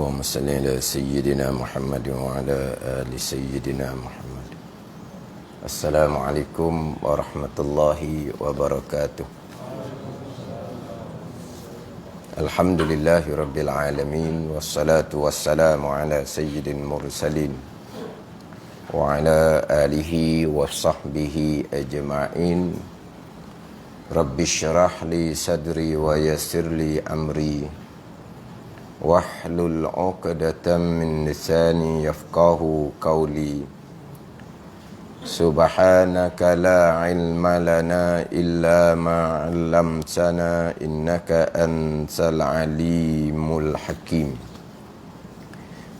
اللهم صل على سيدنا محمد وعلى آل سيدنا محمد. Assalamualaikum warahmatullahi wabarakatuh. Alhamdulillahi rabbil alamin, wassalatu wassalamu ala sayyidil mursalin wa ala alihi wa sahbihi ajma'in. Rabbi syrah li sadri wa yassir li amri wahlul 'uqdatam min lisani yafqahu qawli. Subhanaka la ilma lana illa ma 'allamtana innaka antal alimul hakim.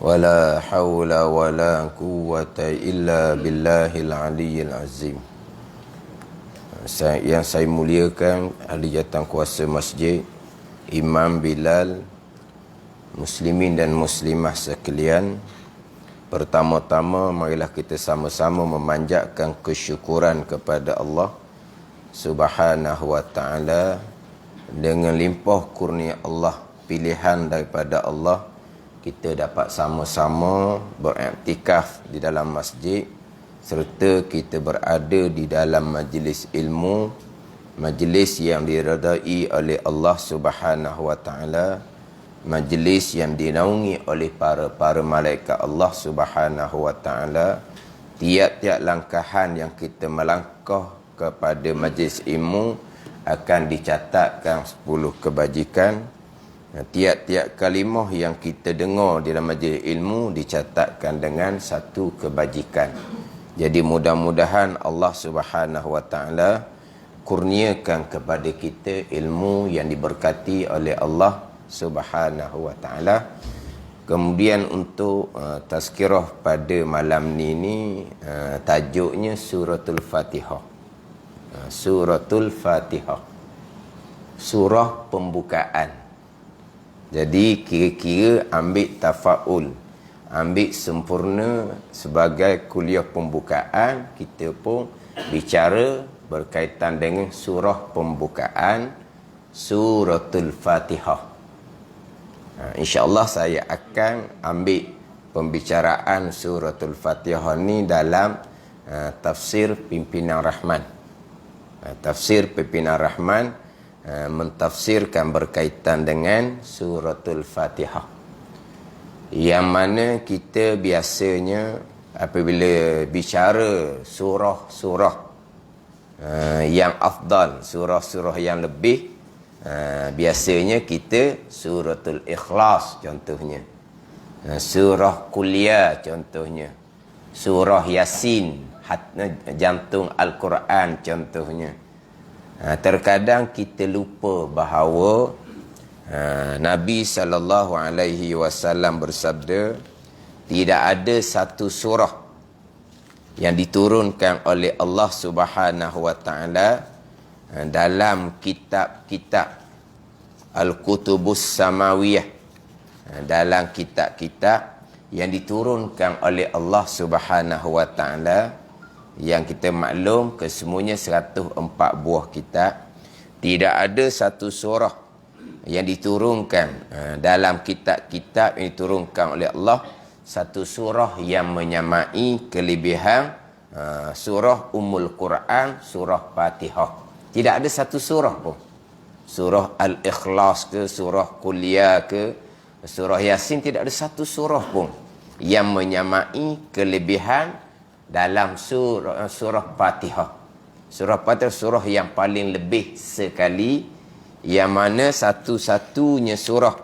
Wala haula wala quwwata illa billahil aliyyil azim. Yang saya muliakan ahli jawatankuasa masjid, Imam Bilal, muslimin dan muslimah sekalian. Pertama-tama marilah kita sama-sama memanjatkan kesyukuran kepada Allah Subhanahu wa ta'ala. Dengan limpah kurnia Allah, pilihan daripada Allah, kita dapat sama-sama beriktikaf di dalam masjid, serta kita berada di dalam majlis ilmu, majlis yang diredai oleh Allah Subhanahu wa ta'ala, majlis yang dinaungi oleh para malaikat Allah Subhanahu wa ta'ala. Tiap-tiap langkahan yang kita melangkah kepada majlis ilmu akan dicatatkan 10 kebajikan. Tiap-tiap kalimah yang kita dengar di dalam majlis ilmu dicatatkan dengan 1 kebajikan. Jadi mudah-mudahan Allah Subhanahu wa ta'ala kurniakan kepada kita ilmu yang diberkati oleh Allah Subhanahu wa ta'ala. Kemudian untuk tazkirah pada malam ni tajuknya Suratul Fatihah. Suratul Fatihah, surah pembukaan. Jadi kira-kira ambil tafaul, ambil sempurna sebagai kuliah pembukaan. Kita pun bicara berkaitan dengan surah pembukaan, Suratul Fatihah. InsyaAllah saya akan ambil pembicaraan Suratul Fatihah ni dalam tafsir Pimpinan Rahman. Tafsir Pimpinan Rahman mentafsirkan berkaitan dengan Suratul Fatihah, yang mana kita biasanya apabila bicara surah-surah yang afdal, surah-surah yang lebih, biasanya kita Suratul Ikhlas contohnya, surah Kuliah contohnya, surah Yasin, jantung Al-Quran contohnya. Terkadang kita lupa bahawa Nabi SAW bersabda, tidak ada satu surah yang diturunkan oleh Allah Subhanahu wa ta'ala dalam kitab-kitab Al-Kutubus Samawiyah, dalam kitab-kitab yang diturunkan oleh Allah Subhanahu wa ta'ala, yang kita maklum kesemuanya 104 buah kitab. Tidak ada satu surah yang diturunkan dalam kitab-kitab yang diturunkan oleh Allah, satu surah yang menyamai kelebihan surah Ummul Quran, surah Fatihah. Tidak ada satu surah pun. Surah Al-Ikhlas ke, surah Kuliah ke, surah Yasin, tidak ada satu surah pun yang menyamai kelebihan dalam surah Fatihah. Surah Fatihah surah yang paling lebih sekali, yang mana satu-satunya surah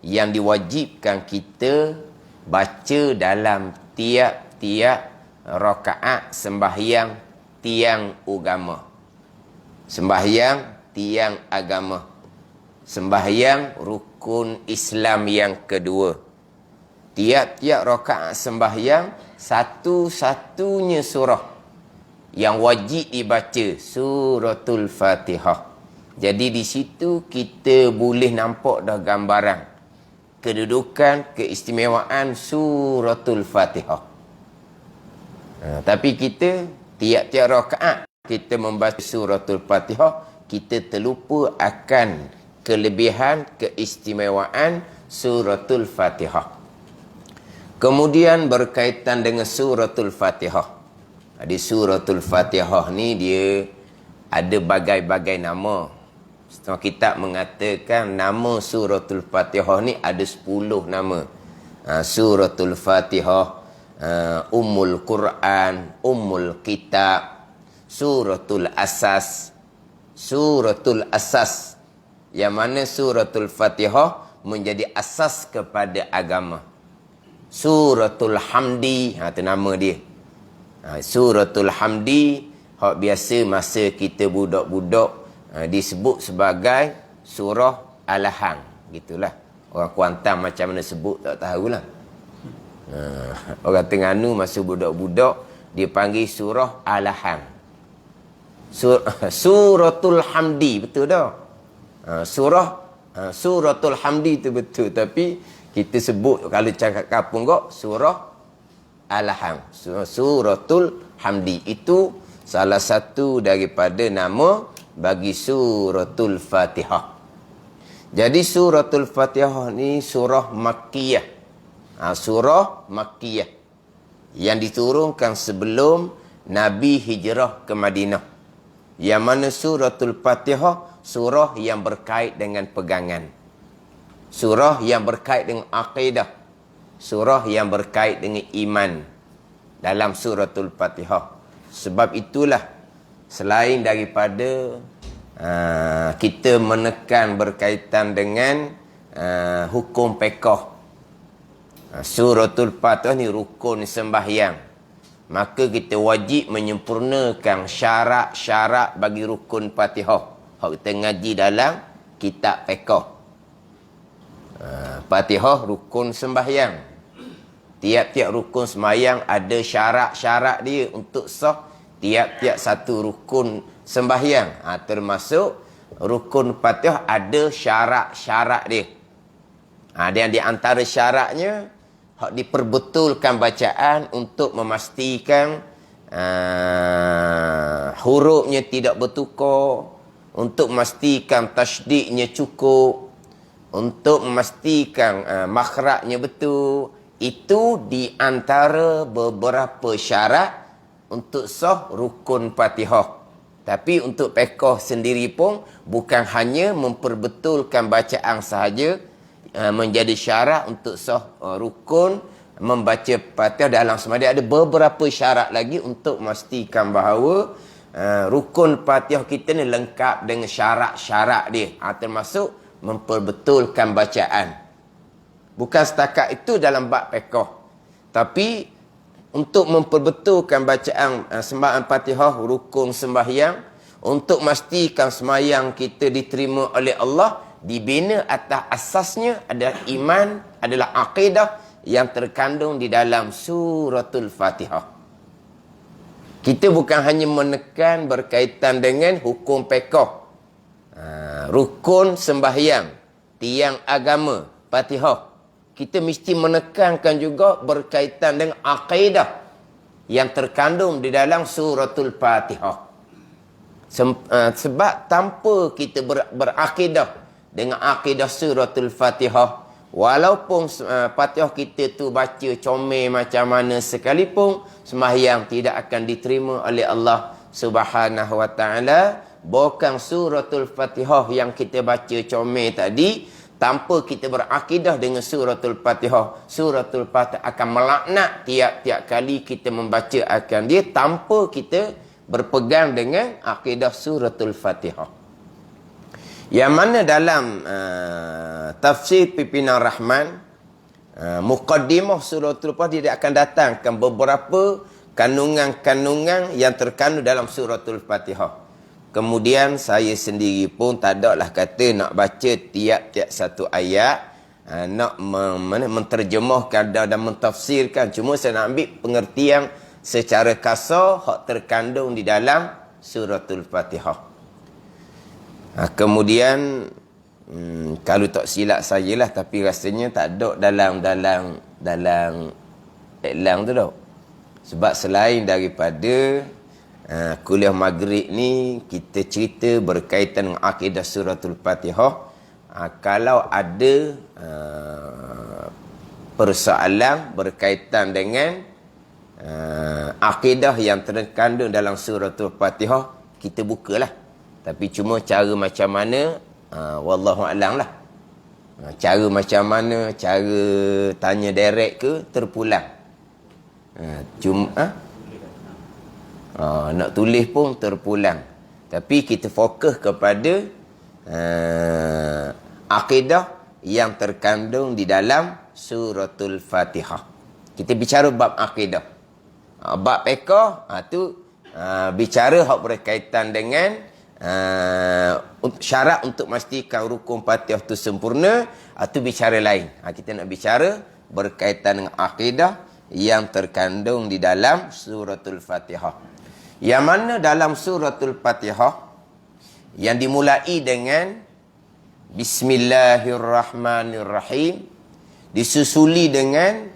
yang diwajibkan kita baca dalam tiap-tiap rakaat sembahyang tiang agama. Sembahyang tiang agama, sembahyang rukun Islam yang kedua. Tiap-tiap rakaat sembahyang, satu-satunya surah yang wajib dibaca Suratul Fatihah. Jadi di situ kita boleh nampak dah gambaran kedudukan, keistimewaan Suratul Fatihah. Tapi kita tiap-tiap rakaat kita membaca Suratul Fatihah, kita terlupa akan kelebihan, keistimewaan suratul Fatihah. Kemudian berkaitan dengan suratul Fatihah. Di suratul Fatihah ni dia ada bagai-bagai nama. Setengah kitab mengatakan nama suratul Fatihah ni ada 10 nama. Suratul Fatihah, Ummul Quran, Ummul Kitab, Suratul Asas, Suratul Asas. Yang mana suratul Fatihah menjadi asas kepada agama. Suratul Hamdi, itu nama dia. Suratul Hamdi, hak biasa masa kita budak-budak disebut sebagai surah Al-Hang. Gitulah. Orang Kuantan macam mana sebut tak tahulah. Orang Terengganu masa budak-budak dia panggil surah Al-Hang. Suratul Hamdi, betul tak? Suratul Hamdi itu betul, tapi kita sebut kalau cakap kampung kok surah Al-Hang. Suratul Hamdi itu salah satu daripada nama bagi suratul Fatihah. Jadi suratul Fatihah ni surah Makkiyah. Surah Makkiyah yang diturunkan sebelum Nabi hijrah ke Madinah. Yang mana suratul Fatihah surah yang berkait dengan pegangan. Surah yang berkait dengan akidah. Surah yang berkait dengan iman dalam suratul Fatihah. Sebab itulah selain daripada kita menekan berkaitan dengan hukum fiqh, suratul Fatihah ni rukun sembahyang, maka kita wajib menyempurnakan syarat-syarat bagi rukun Fatihah. Hak kita ngaji dalam kitab fiqh. Fatihah rukun sembahyang. Tiap-tiap rukun sembahyang ada syarat-syarat dia untuk sah tiap-tiap satu rukun sembahyang. Termasuk rukun Fatihah ada syarat-syarat dia. Dan di antara syaratnya hak diperbetulkan bacaan untuk memastikan hurufnya tidak bertukar, untuk memastikan tasydidnya cukup, untuk memastikan makhrajnya betul. Itu di antara beberapa syarat untuk sah rukun Fatihah. Tapi untuk fiqh sendiri pun bukan hanya memperbetulkan bacaan sahaja menjadi syarat untuk sah rukun membaca Fatihah dalam sembahyang. Ada beberapa syarat lagi untuk memastikan bahawa rukun Fatihah kita ni lengkap dengan syarat-syarat dia. Termasuk memperbetulkan bacaan. Bukan setakat itu dalam bab fiqh. Tapi untuk memperbetulkan bacaan sembahyang Fatihah, rukun sembahyang, untuk memastikan sembahyang kita diterima oleh Allah, dibina atas asasnya adalah iman, adalah akidah yang terkandung di dalam suratul Fatihah. Kita bukan hanya menekan berkaitan dengan hukum fiqh, rukun sembahyang, tiang agama, Fatihah. Kita mesti menekankan juga berkaitan dengan akidah yang terkandung di dalam suratul Fatihah. Sebab tanpa kita berakidah dengan akidah suratul Fatihah, walaupun Fatihah kita tu baca comel macam mana sekalipun, sembahyang tidak akan diterima oleh Allah Subhanahu wa taala. Bukan suratul Fatihah yang kita baca comel tadi, tanpa kita berakidah dengan suratul Fatihah, suratul Fatihah akan melaknat tiap-tiap kali kita membaca akan dia, tanpa kita berpegang dengan akidah suratul Fatihah. Yang mana dalam tafsir Pimpinan Rahman, muqaddimah suratul Fatihah, dia akan datangkan beberapa kandungan-kandungan yang terkandung dalam suratul Fatihah. Kemudian saya sendiri pun tak adalah kata nak baca tiap-tiap satu ayat, nak menterjemahkan dan mentafsirkan. Cuma saya nak ambil pengertian secara kasar hak terkandung di dalam suratul Fatihah. Kemudian kalau tak silap saya lah, tapi rasanya tak ada dalam iklan tu tau. Sebab selain daripada kuliah maghrib ni kita cerita berkaitan dengan akidah suratul Fatihah, Kalau ada persoalan berkaitan dengan akidah yang terkandung dalam suratul Fatihah, kita bukalah. Tapi cuma cara macam mana, wallahu a'lam lah. Cara macam mana, cara tanya direct ke terpulang. Nak tulis pun terpulang. Tapi kita fokus kepada akidah yang terkandung di dalam suratul Fatihah. Kita bicara bab akidah. Bab fiqh tu bicara hak berkaitan dengan syarat untuk memastikan rukun Fatihah tu sempurna, itu bicara lain. Kita nak bicara berkaitan dengan akidah yang terkandung di dalam suratul Fatihah. Yang mana dalam suratul Fatihah yang dimulai dengan Bismillahirrahmanirrahim, disusuli dengan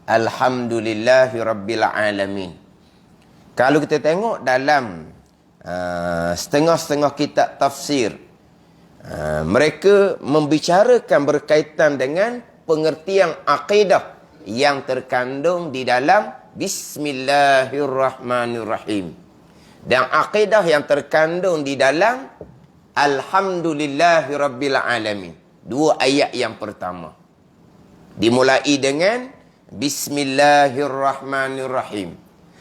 Alhamdulillahirabbil alamin. Kalau kita tengok dalam setengah-setengah kitab tafsir, mereka membicarakan berkaitan dengan pengertian akidah yang terkandung di dalam Bismillahirrahmanirrahim, dan akidah yang terkandung di dalam Alhamdulillahirabbil alamin. Dua ayat yang pertama dimulai dengan Bismillahirrahmanirrahim.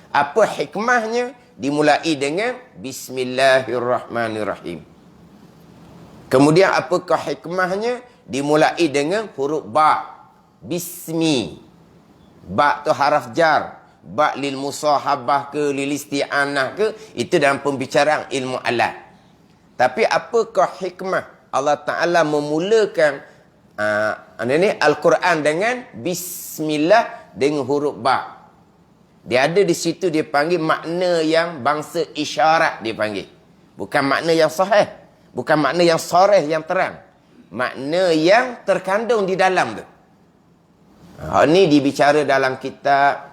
Apa hikmahnya dimulai dengan Bismillahirrahmanirrahim? Kemudian apakah hikmahnya dimulai dengan huruf ba? Bismi. Ba tu haraf jar. Ba lil musahabah ke lil isti'anah ke, itu dalam pembicaraan ilmu alat. Tapi apakah hikmah Allah Ta'ala memulakan Al-Quran dengan Bismillah dengan huruf ba? Dia ada di situ, dia panggil makna yang bangsa isyarat, dia panggil. Bukan makna yang sahih. Bukan makna yang soreh, yang terang. Makna yang terkandung di dalam tu. Ini dibicara dalam kitab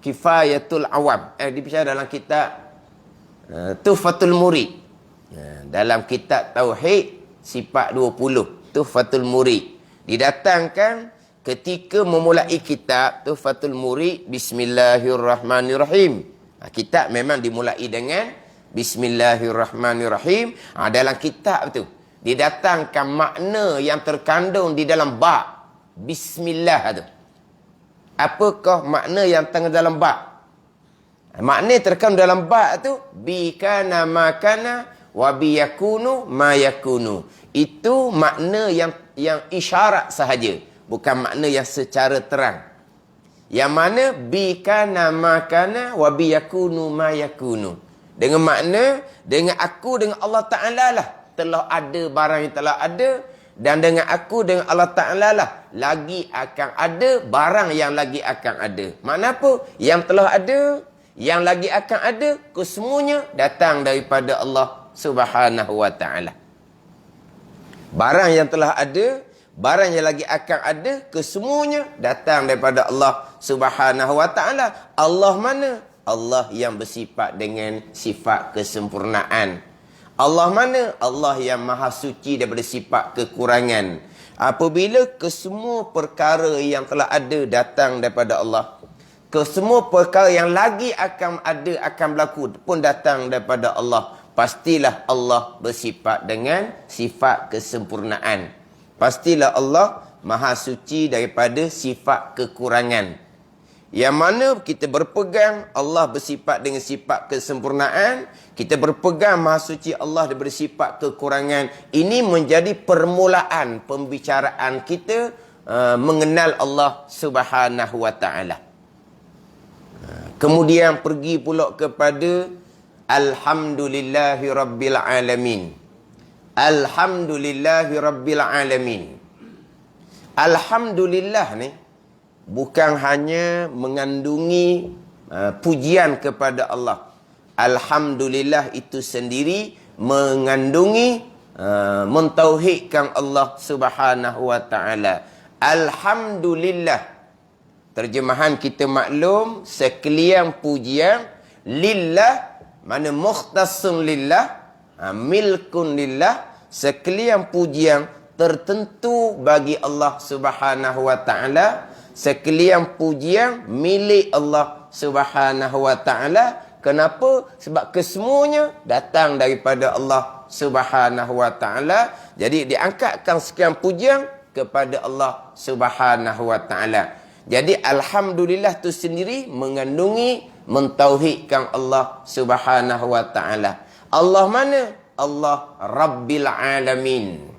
Kifayatul Awam. Dibicara dalam kitab Tuhfatul Murid. Dalam kitab Tauhid sifat 20, Tuhfatul Murid, didatangkan ketika memulai kitab Tuhfatul Murid Bismillahirrahmanirrahim. Kitab memang dimulai dengan Bismillahirrahmanirrahim. Dalam kitab tu didatangkan makna yang terkandung di dalam ba Bismillah tu. Apakah makna yang tengah dalam ba? Makna terkandung dalam ba tu bikana makana wa biyakunu ma yakunu. Itu makna yang isyarat sahaja, bukan makna yang secara terang. Yang mana bikana makana wa biyakunu ma yakunu. Dengan makna dengan aku dengan Allah Ta'ala lah telah ada barang yang telah ada, dan dengan aku dengan Allah Ta'ala lah lagi akan ada barang yang lagi akan ada. Makna apa? Yang telah ada, yang lagi akan ada, kesemuanya datang daripada Allah Subhanahu wa ta'ala. Barang yang telah ada, barang yang lagi akan ada, kesemuanya datang daripada Allah Subhanahu wa ta'ala. Allah mana? Allah yang bersifat dengan sifat kesempurnaan. Allah mana? Allah yang maha suci daripada sifat kekurangan. Apabila kesemua perkara yang telah ada datang daripada Allah, kesemua perkara yang lagi akan ada, akan berlaku pun datang daripada Allah, pastilah Allah bersifat dengan sifat kesempurnaan. Pastilah Allah maha suci daripada sifat kekurangan. Yang mana kita berpegang Allah bersifat dengan sifat kesempurnaan, kita berpegang maha suci Allah daripada sifat kekurangan. Ini menjadi permulaan pembicaraan kita mengenal Allah Subhanahu wa ta'ala. Kemudian pergi pula kepada Alhamdulillahi Rabbil Alamin. Alhamdulillahi Rabbil Alamin. Alhamdulillah ni bukan hanya mengandungi pujian kepada Allah. Alhamdulillah itu sendiri mengandungi mentauhidkan Allah Subhanahu wa ta'ala. Alhamdulillah, terjemahan kita maklum, sekalian pujian lillah, mana mukhtasun lillah, milkun lillah, sekalian pujian tertentu bagi Allah Subhanahu wa taala, sekalian pujian milik Allah Subhanahu wa taala. Kenapa? Sebab kesemuanya datang daripada Allah Subhanahu wa taala. Jadi diangkatkan sekian pujian kepada Allah Subhanahu wa taala. Jadi alhamdulillah tu sendiri mengandungi mentauhidkan Allah Subhanahu wa taala. Allah mana? Allah Rabbil Alamin.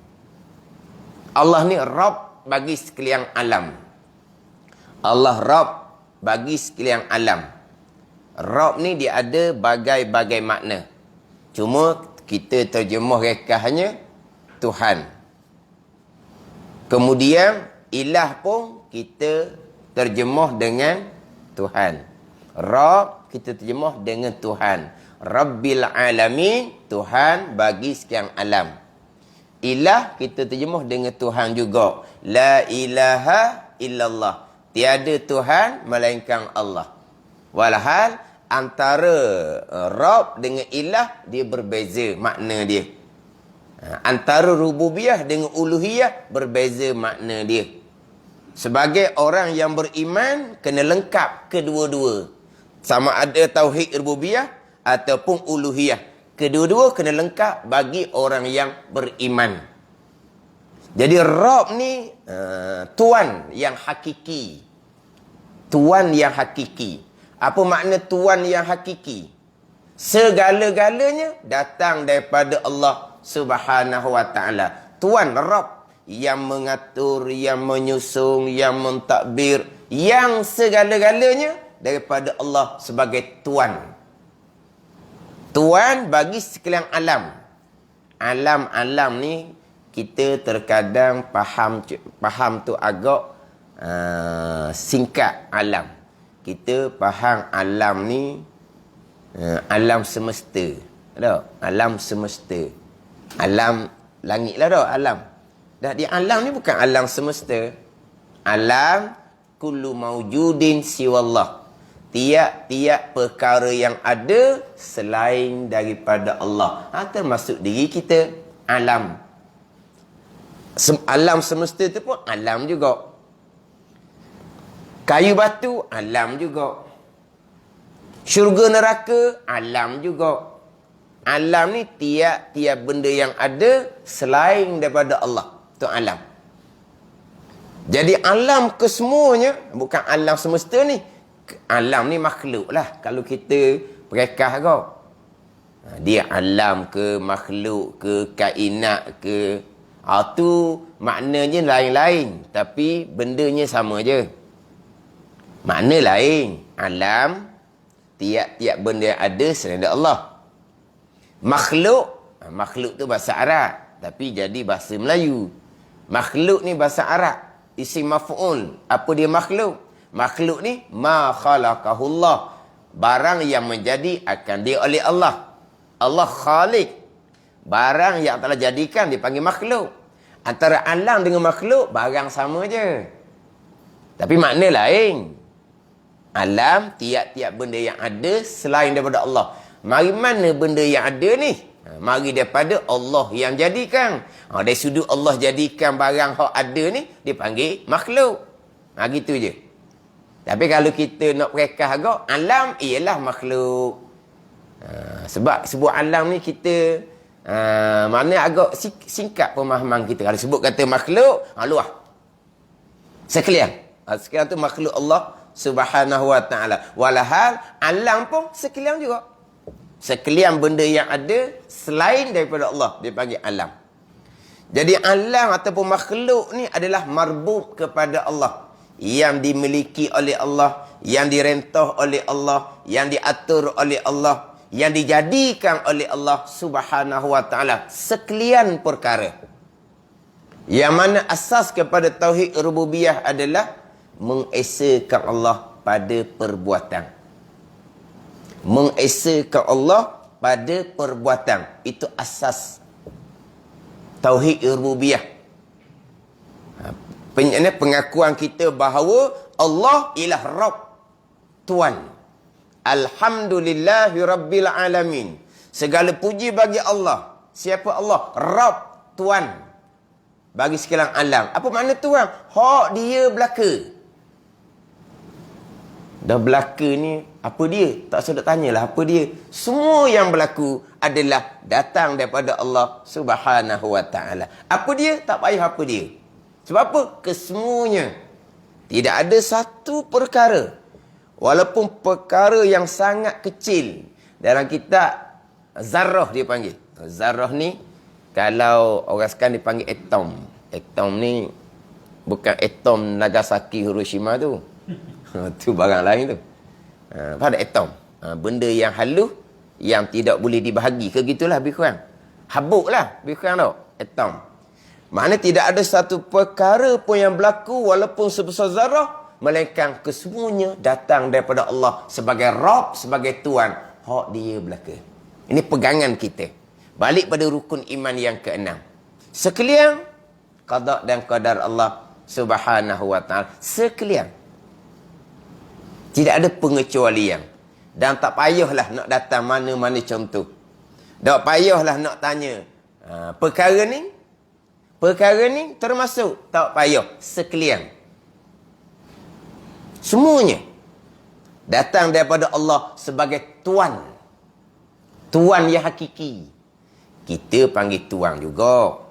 Allah ni Rabb bagi sekalian alam. Allah Rabb bagi sekalian alam. Rabb ni dia ada bagai-bagai makna. Cuma kita terjemah rekahnya Tuhan. Kemudian ilah pun kita terjemah dengan Tuhan. Rabb kita terjemah dengan Tuhan. Rabbil Alamin, Tuhan bagi sekian alam. Ilah kita terjemah dengan Tuhan juga. La ilaha illallah. Tiada Tuhan melainkan Allah. Walhal antara Rabb dengan ilah dia berbeza makna dia. Antara rububiyah dengan uluhiyah berbeza makna dia. Sebagai orang yang beriman kena lengkap kedua-dua. Sama ada tauhid rububiyah ataupun uluhiyah. Kedua-dua kena lengkap bagi orang yang beriman. Jadi Rabb ni Tuan yang hakiki. Tuan yang hakiki. Apa makna Tuan yang hakiki? Segala-galanya datang daripada Allah Subhanahu wa taala. Tuan Rabb yang mengatur, yang menyusung, yang mentadbir, yang segala-galanya daripada Allah sebagai Tuan. Tuan bagi sekalian alam. Alam-alam ni kita terkadang faham tu agak singkat alam. Kita faham alam ni alam semesta. Tak? Alam semesta. Alam langit lah tak? Alam. Dah di alam ni bukan alam semesta. Alam kullu maujudin siwallah. Tiap-tiap perkara yang ada selain daripada Allah. Termasuk diri kita. Alam. Alam semesta tu pun alam juga. Kayu batu, alam juga. Syurga neraka, alam juga. Alam ni tiap-tiap benda yang ada selain daripada Allah. Itu alam. Jadi alam kesemuanya, bukan alam semesta ni. Alam ni makhluk lah. Kalau kita perekah kau. Dia alam ke, makhluk ke, kainat ke. Itu maknanya lain-lain. Tapi bendanya sama je. Makna lain. Alam, tiap-tiap benda yang ada selain dari Allah. Makhluk, makhluk tu bahasa Arab. Tapi jadi bahasa Melayu. Makhluk ni bahasa Arab. Isim maf'ul. Apa dia makhluk? Makhluk ni ma khalaqahullah. Barang yang menjadi akan dia oleh Allah. Allah khaliq. Barang yang telah jadikan dipanggil makhluk. Antara alam dengan makhluk barang sama je. Tapi makna lain. Alam tiap-tiap benda yang ada selain daripada Allah. Mari mana benda yang ada ni? Mari daripada Allah yang jadikan. Dari sudut Allah jadikan barang yang ada ni dipanggil makhluk. Gitu je. Tapi kalau kita nak perekah agak, alam ialah makhluk. Sebab sebut alam ni kita, mana agak singkat pemahaman kita. Kalau sebut kata makhluk, luah. Sekalian. Sekalian tu makhluk Allah Subhanahu wa ta'ala. Walahal, alam pun sekalian juga. Sekalian benda yang ada selain daripada Allah, dia panggil alam. Jadi alam ataupun makhluk ni adalah marbub kepada Allah. Yang dimiliki oleh Allah, yang direntah oleh Allah, yang diatur oleh Allah, yang dijadikan oleh Allah Subhanahu wa ta'ala. Sekalian perkara. Yang mana asas kepada tauhid rububiyah adalah mengesakan Allah pada perbuatan. Mengesakan Allah pada perbuatan. Itu asas tauhid rububiyah. Pengakuan kita bahawa Allah ialah Rabb, Tuan. Alhamdulillahi Rabbil Alamin. Segala puji bagi Allah. Siapa Allah? Rabb, Tuan. bagi sekalian alam. Apa makna tuan? Hak dia belaka. Dah belaka ni, apa dia? Tak usah tanyalah apa dia. Semua yang berlaku adalah datang daripada Allah Subhanahu Wa Taala. Apa dia? Tak payah apa dia. Sebab apa? Kesemuanya. Tidak ada satu perkara, walaupun perkara yang sangat kecil. Dalam kitab zarrah dia panggil. Zarrah ni, kalau orang sekarang dipanggil atom. Atom ni bukan atom Nagasaki Hiroshima tu. Tu barang lain tu. Pada atom. Benda yang halus, yang tidak boleh dibahagi ke gitulah lebih kurang. Habuk lah lebih kurang tau. Atom. Maknanya tidak ada satu perkara pun yang berlaku walaupun sebesar zarah, melainkan kesemuanya datang daripada Allah sebagai Rabb, sebagai Tuan. Hak dia belaka. Ini pegangan kita. Balik pada rukun iman yang keenam. Sekalian qada dan qadar Allah Subhanahu Wa Taala. Sekalian. Tidak ada pengecualian. Dan tak payahlah nak datang mana-mana contoh. Tak payahlah nak tanya. Perkara ni termasuk. Tak payah. Sekalian. Semuanya datang daripada Allah sebagai Tuan. Tuan yang hakiki. Kita panggil Tuan juga.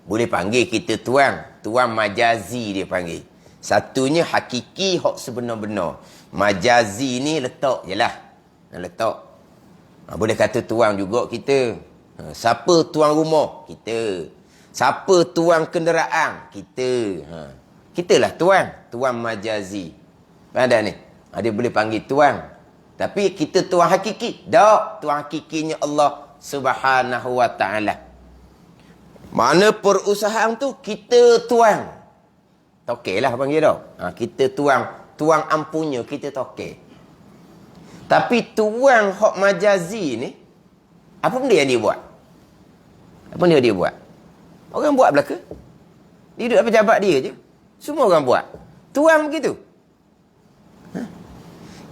Boleh panggil kita Tuan. Tuan majazi dia panggil. Satunya hakiki, hak sebenar-benar. Majazi ni letak je lah. Letak. Boleh kata tuan juga kita. Siapa tuan rumah? Kita. Siapa tuan kenderaan? Kita. Kitalah tuan. Tuan majazi. Ada ni. Dia boleh panggil tuan. Tapi kita tuan hakiki. Tak. Tuan hakikinya Allah Subhanahu Wa Taala. Mana perusahaan tu kita tuan. Tokek lah panggil tau. Kita tuan. Tuang ampunya kita tokek. Tapi tuang hak majazi ni, apa benda yang dia buat? Apa benda dia buat? Orang buat belaka. Dia duduk pejabat dia je. Semua orang buat. Tuang begitu.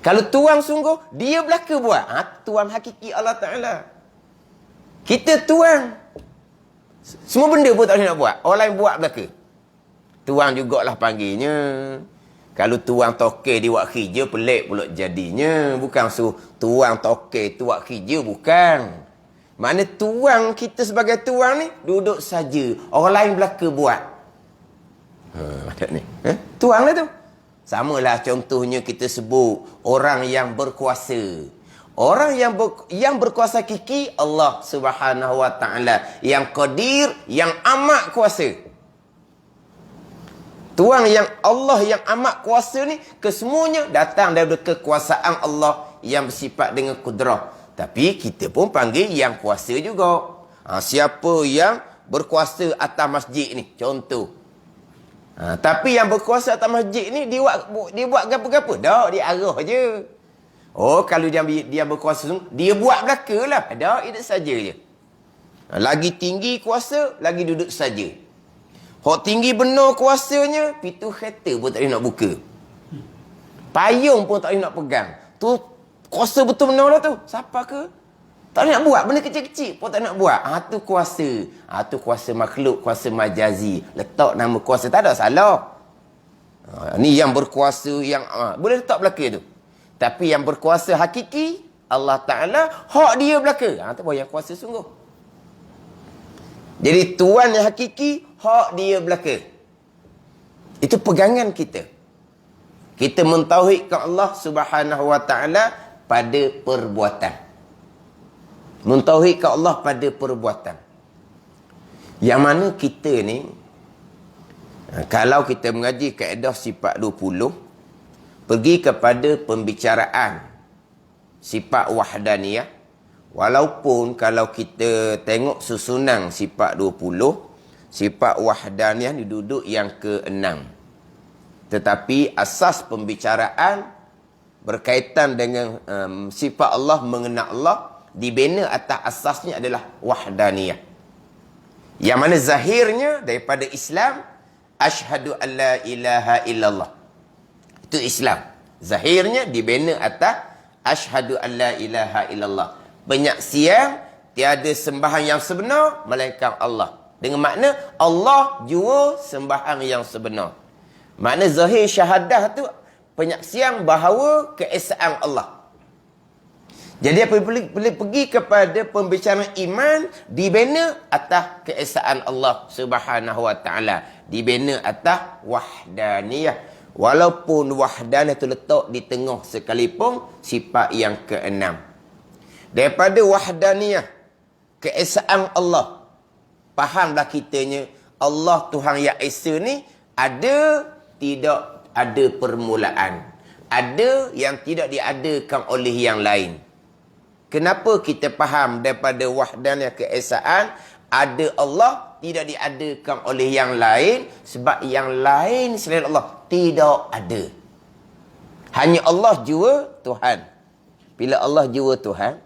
Kalau tuang sungguh, dia belaka buat. Tuang hakiki Allah Ta'ala. Kita tuang. Semua benda pun tak boleh nak buat. Orang lain buat belaka. Tuang jugalah panggilnya. Kalau tuang tokek dia buat kerja, pelik pula jadinya. Bukan suruh tuang tokek tu buat kerja, bukan. Mana tuang kita sebagai tuang ni, duduk saja. Orang lain belaka buat. Macam ni. Tuang lah tu. Samalah contohnya kita sebut orang yang berkuasa. Orang yang berkuasa hakiki, Allah Subhanahu Wa Taala. Yang qadir, yang amat kuasa. Tuang yang Allah yang amat kuasa ni, kesemuanya datang daripada kekuasaan Allah yang bersifat dengan kudrah. Tapi kita pun panggil yang kuasa juga. Siapa yang berkuasa atas masjid ni? Contoh. Tapi yang berkuasa atas masjid ni, dia buat gapa-gapa? Tak, dia arah je. Oh, kalau dia berkuasa, dia buat belaka lah. Tak, itu saja je. Lagi tinggi kuasa, lagi duduk saja. Hak tinggi benar kuasanya, pintu kereta pun tak boleh nak buka. Payung pun tak boleh nak pegang. Tu kuasa betul benar lah tu. Siapa ke? Tak boleh nak buat. Benda kecil-kecil pun tak nak buat. Tu kuasa. Tu kuasa makhluk, kuasa majazi. Letak nama kuasa, tak ada salah. Ni yang berkuasa, yang boleh letak belaka tu. Tapi yang berkuasa hakiki, Allah Ta'ala, hak dia belaka. Tu baru yang kuasa sungguh. Jadi tuan yang hakiki, hak dia belaka. Itu pegangan kita. Kita mentauhidkan Allah Subhanahu Wa Taala pada perbuatan. Mentauhidkan Allah pada perbuatan. Yang mana kita ni, kalau kita mengaji kaedah sifat 20, pergi kepada pembicaraan sifat wahdaniyah. Walaupun kalau kita tengok susunan sifat 20, sifat wahdaniyah ni duduk yang ke-6. Tetapi asas pembicaraan berkaitan dengan sifat Allah, mengenal Allah, dibina atas asasnya adalah wahdaniyah. Yang mana zahirnya daripada Islam, asyhadu an la ilaha illallah. Itu Islam. Zahirnya dibina atas asyhadu an la ilaha illallah. Penyaksian tiada sembahan yang sebenar melainkan Allah. Dengan makna Allah jua sembahyang yang sebenar. Makna zahir syahadah tu penyaksian bahawa keesaan Allah. Jadi apabila pergi kepada pembicaraan iman, dibina atas keesaan Allah Subhanahu wa taala, dibina atas wahdaniyah. Walaupun wahdaniyah itu letak di tengah sekalipun, sifat yang keenam. Daripada wahdaniyah, keesaan Allah, fahamlah kitanya Allah Tuhan yang Esa ni ada, tidak ada permulaan. Ada yang tidak diadakan oleh yang lain. Kenapa kita faham daripada wahdaniyah keesaan ada Allah tidak diadakan oleh yang lain? Sebab yang lain selain Allah tidak ada. Hanya Allah jua Tuhan. Bila Allah jua Tuhan,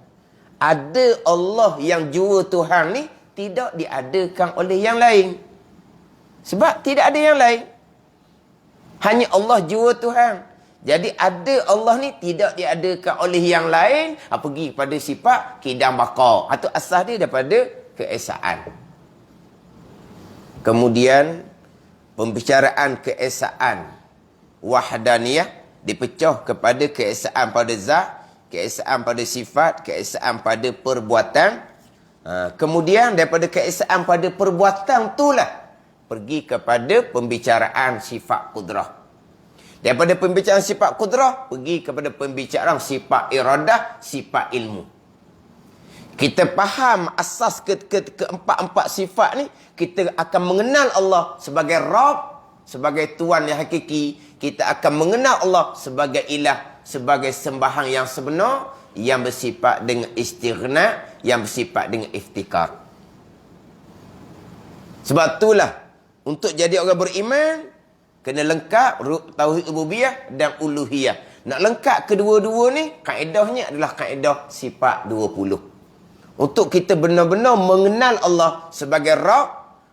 ada Allah yang jua Tuhan ni tidak diadakan oleh yang lain. Sebab tidak ada yang lain. Hanya Allah jua Tuhan. Jadi ada Allah ni tidak diadakan oleh yang lain. Pergi kepada sifat kidam baqa. Atau asas dia daripada keesaan. Kemudian pembicaraan keesaan wahdaniyah dipecah kepada keesaan pada zat, keesaan pada sifat, keesaan pada perbuatan. Kemudian daripada keesaan pada perbuatan itulah pergi kepada pembicaraan sifat kudrah. Daripada pembicaraan sifat kudrah, pergi kepada pembicaraan sifat iradah, sifat ilmu. Kita faham asas keempat-empat sifat ni, kita akan mengenal Allah sebagai Rabb, sebagai Tuhan yang hakiki. Kita akan mengenal Allah sebagai ilah, sebagai sembahyang yang sebenar, yang bersifat dengan istighna, yang bersifat dengan iftikar. Sebab itulah, untuk jadi orang beriman, kena lengkap tauhid rububiyah dan uluhiyah. Nak lengkap kedua-dua ni, kaedahnya adalah kaedah sifat 20. Untuk kita benar-benar mengenal Allah sebagai Rabb,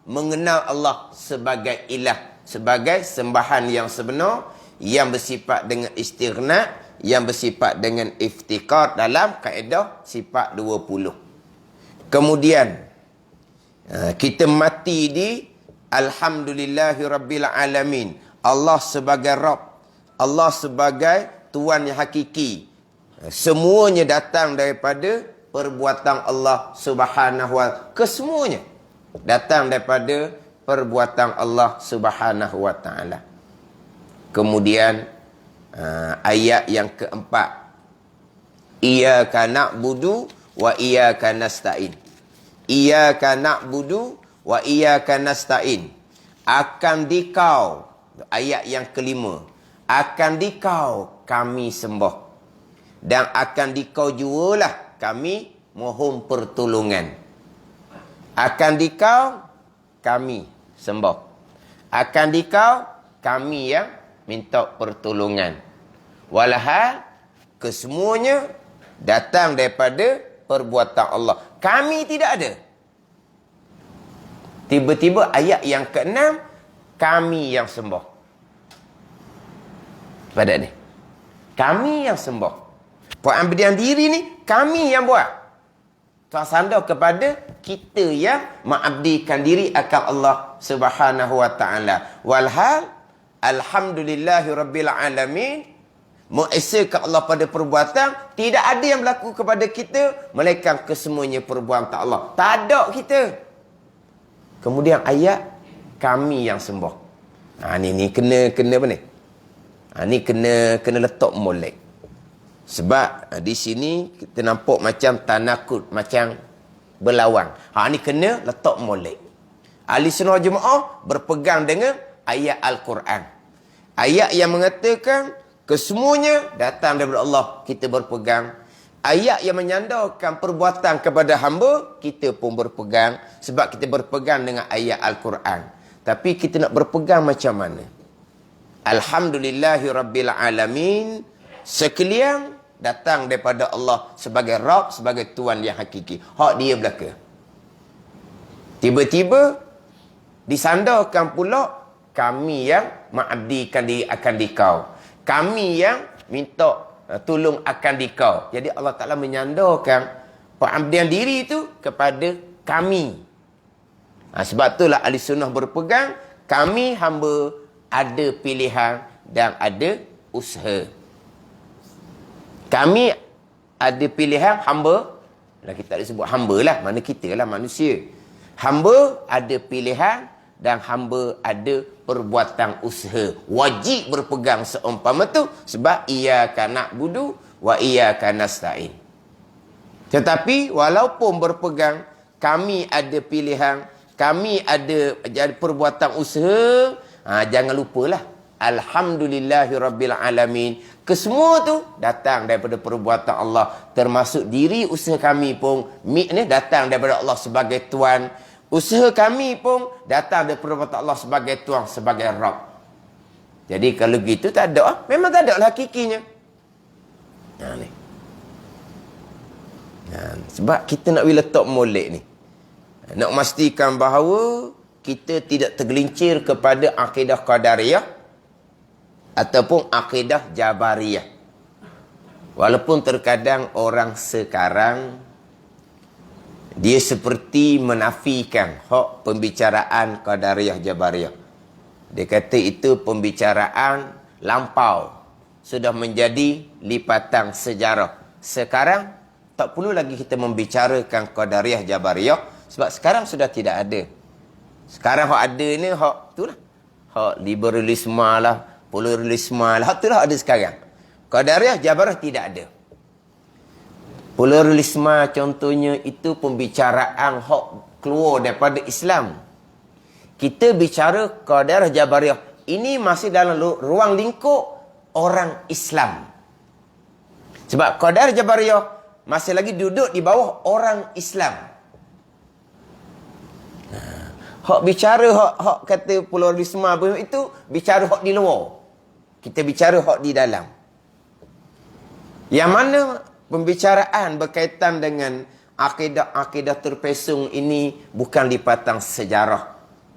mengenal Allah sebagai ilah, sebagai sembahan yang sebenar, yang bersifat dengan istighna, yang bersifat dengan iftikar dalam kaedah sifat 20. Kemudian, kita mati di Alhamdulillahirrabbilalamin. Allah sebagai Rabb, Allah sebagai Tuhan yang hakiki. Semuanya datang daripada perbuatan Allah Subhanahu wa taala. Kesemuanya datang daripada perbuatan Allah Subhanahu wa taala. Kemudian ayat yang keempat, iyyaka na'budu wa iyyaka nasta'in. Iyyaka na'budu wa iyyaka nasta'in. Akan dikau, ayat yang kelima, akan dikau kami sembah, dan akan dikau jualah kami mohon pertolongan. Akan dikau kami sembah, akan dikau kami yang minta pertolongan. Walhal kesemuanya datang daripada perbuatan Allah. Kami tidak ada. Tiba-tiba ayat yang keenam, kami yang sembah. Pada ni, kami yang sembah. Pengabdian diri ni kami yang buat. Tuan sandar kepada kita yang mengabdikan diri akan Allah Subhanahu wa taala. Walhal alhamdulillahirabbil alamin, mengesakan Allah pada perbuatan, tidak ada yang berlaku kepada kita melainkan kesemuanya perbuatan Allah. Tak ada kita. Kemudian ayat kami yang sembah. Ni kena apa ni? Ni kena letak molek. Sebab di sini kita nampak macam tanakut, macam berlawan. Ni kena letak molek. Ahli sunnah jemaah berpegang dengan ayat Al-Quran. Ayat yang mengatakan kesemuanya datang daripada Allah, kita berpegang. Ayat yang menyandarkan perbuatan kepada hamba, kita pun berpegang. Sebab kita berpegang dengan ayat Al-Quran. Tapi kita nak berpegang macam mana? Alhamdulillahirrabbilalamin. Sekalian datang daripada Allah sebagai Rabb, sebagai Tuhan yang hakiki. Hak dia belaka. Tiba-tiba disandarkan pula kami yang mengabdikan diri akan dikau. Kami yang minta tolong akan dikau. Jadi Allah Ta'ala menyandarkan pengabdian diri itu kepada kami. Sebab itulah ahli sunnah berpegang, kami hamba ada pilihan dan ada usaha. Kami ada pilihan hamba, kita tak sebut hamba lah, mana kita lah manusia. Hamba ada pilihan dan hamba ada perbuatan usaha. Wajib berpegang seumpama tu, sebab iyyaka na'budu wa iyyaka nasta'in. Tetapi walaupun berpegang, kami ada pilihan, kami ada perbuatan usaha, jangan lupalah alhamdulillahirabbil alamin. Kesemua tu datang daripada perbuatan Allah, termasuk diri usaha kami pun datang daripada Allah sebagai Tuan. Usaha kami pun datang daripada perbuatan Allah sebagai Tuan, sebagai Rabb. Jadi kalau gitu tak ada, memang tak ada lah hakikinya. Ni. Sebab kita nak letak molek ni, nak memastikan bahawa kita tidak tergelincir kepada akidah Qadariyah ataupun akidah Jabariyah. Walaupun terkadang orang sekarang dia seperti menafikan hak pembicaraan Qadariyah Jabariyah. Dia kata itu pembicaraan lampau, sudah menjadi lipatan sejarah. Sekarang tak perlu lagi kita membicarakan Qadariyah Jabariyah, sebab sekarang sudah tidak ada. Sekarang hak ada ni hak itulah, hak liberalisme lah, pluralisme lah, hak itulah ada sekarang. Qadariyah Jabariyah tidak ada. Pluralisme contohnya itu pembicaraan hak keluar daripada Islam. Kita bicara Qadariyah Jabariyah, ini masih dalam ruang lingkup orang Islam. Sebab Qadariyah Jabariyah masih lagi duduk di bawah orang Islam. Hak bicara hak kata pluralisme apa itu, bicara hak di luar. Kita bicara hak di dalam. Yang mana pembicaraan berkaitan dengan akidah-akidah terpesong ini bukan lipatan sejarah.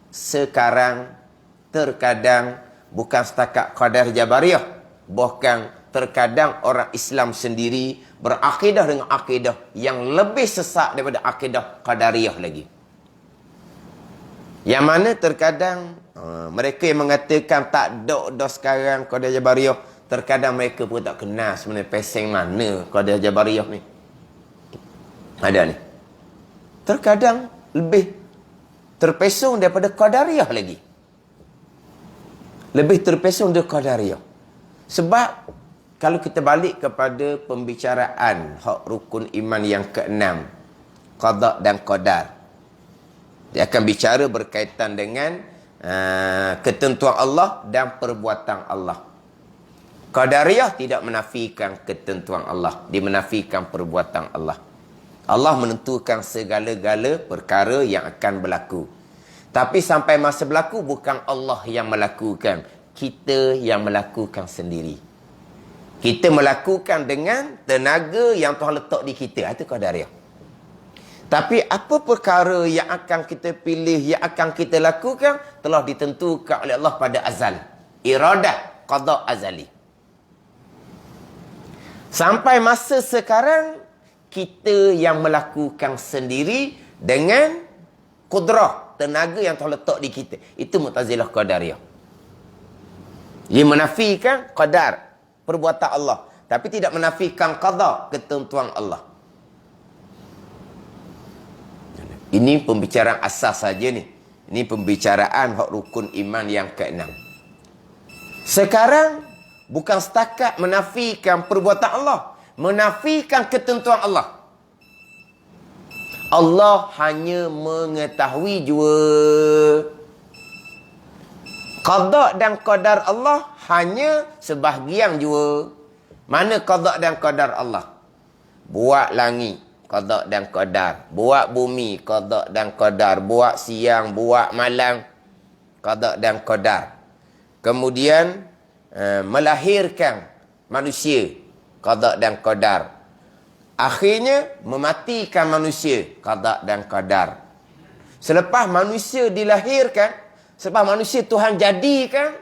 Sekarang terkadang bukan setakat Qadariyah Jabariyah, bahkan terkadang orang Islam sendiri berakidah dengan akidah yang lebih sesak daripada akidah Qadariyah lagi. Yang mana terkadang mereka yang mengatakan tak ada sekarang Qadariyah Jabariyah, terkadang mereka pun tak kenal sebenarnya peseng mana Qadariyah Jabariyah ni. Ada ni. Terkadang lebih terpesong daripada Qadariyah lagi. Lebih terpesong daripada Qadariyah. Sebab kalau kita balik kepada pembicaraan hak rukun iman yang ke-6, qada dan qadar, dia akan bicara berkaitan dengan ketentuan Allah dan perbuatan Allah. Qadariyah tidak menafikan ketentuan Allah, dia menafikan perbuatan Allah. Allah menentukan segala-gala perkara yang akan berlaku. Tapi sampai masa berlaku bukan Allah yang melakukan, kita yang melakukan sendiri. Kita melakukan dengan tenaga yang Tuhan letak di kita. Itu Qadariyah. Tapi apa perkara yang akan kita pilih, yang akan kita lakukan, telah ditentukan oleh Allah pada azal. Iradah, qada azali. Sampai masa sekarang, kita yang melakukan sendiri dengan kudrah, tenaga yang Tuhan letak di kita. Itu Mu'tazilah Qadariyah. Dia menafikan qadar, perbuatan Allah, tapi tidak menafikan qada, ketentuan Allah. Ini pembicaraan asas saja ni. Ini pembicaraan hak rukun iman yang ke-6. Sekarang bukan setakat menafikan perbuatan Allah, menafikan ketentuan Allah. Allah hanya mengetahui jua. Qada dan qadar Allah hanya sebahagian jua. Mana qada dan qadar Allah? Buat langit, qada dan qadar. Buat bumi, qada dan qadar. Buat siang, buat malam, qada dan qadar. Kemudian melahirkan manusia, qada dan qadar. Akhirnya mematikan manusia, qada dan qadar. Selepas manusia dilahirkan, selepas manusia Tuhan jadikan,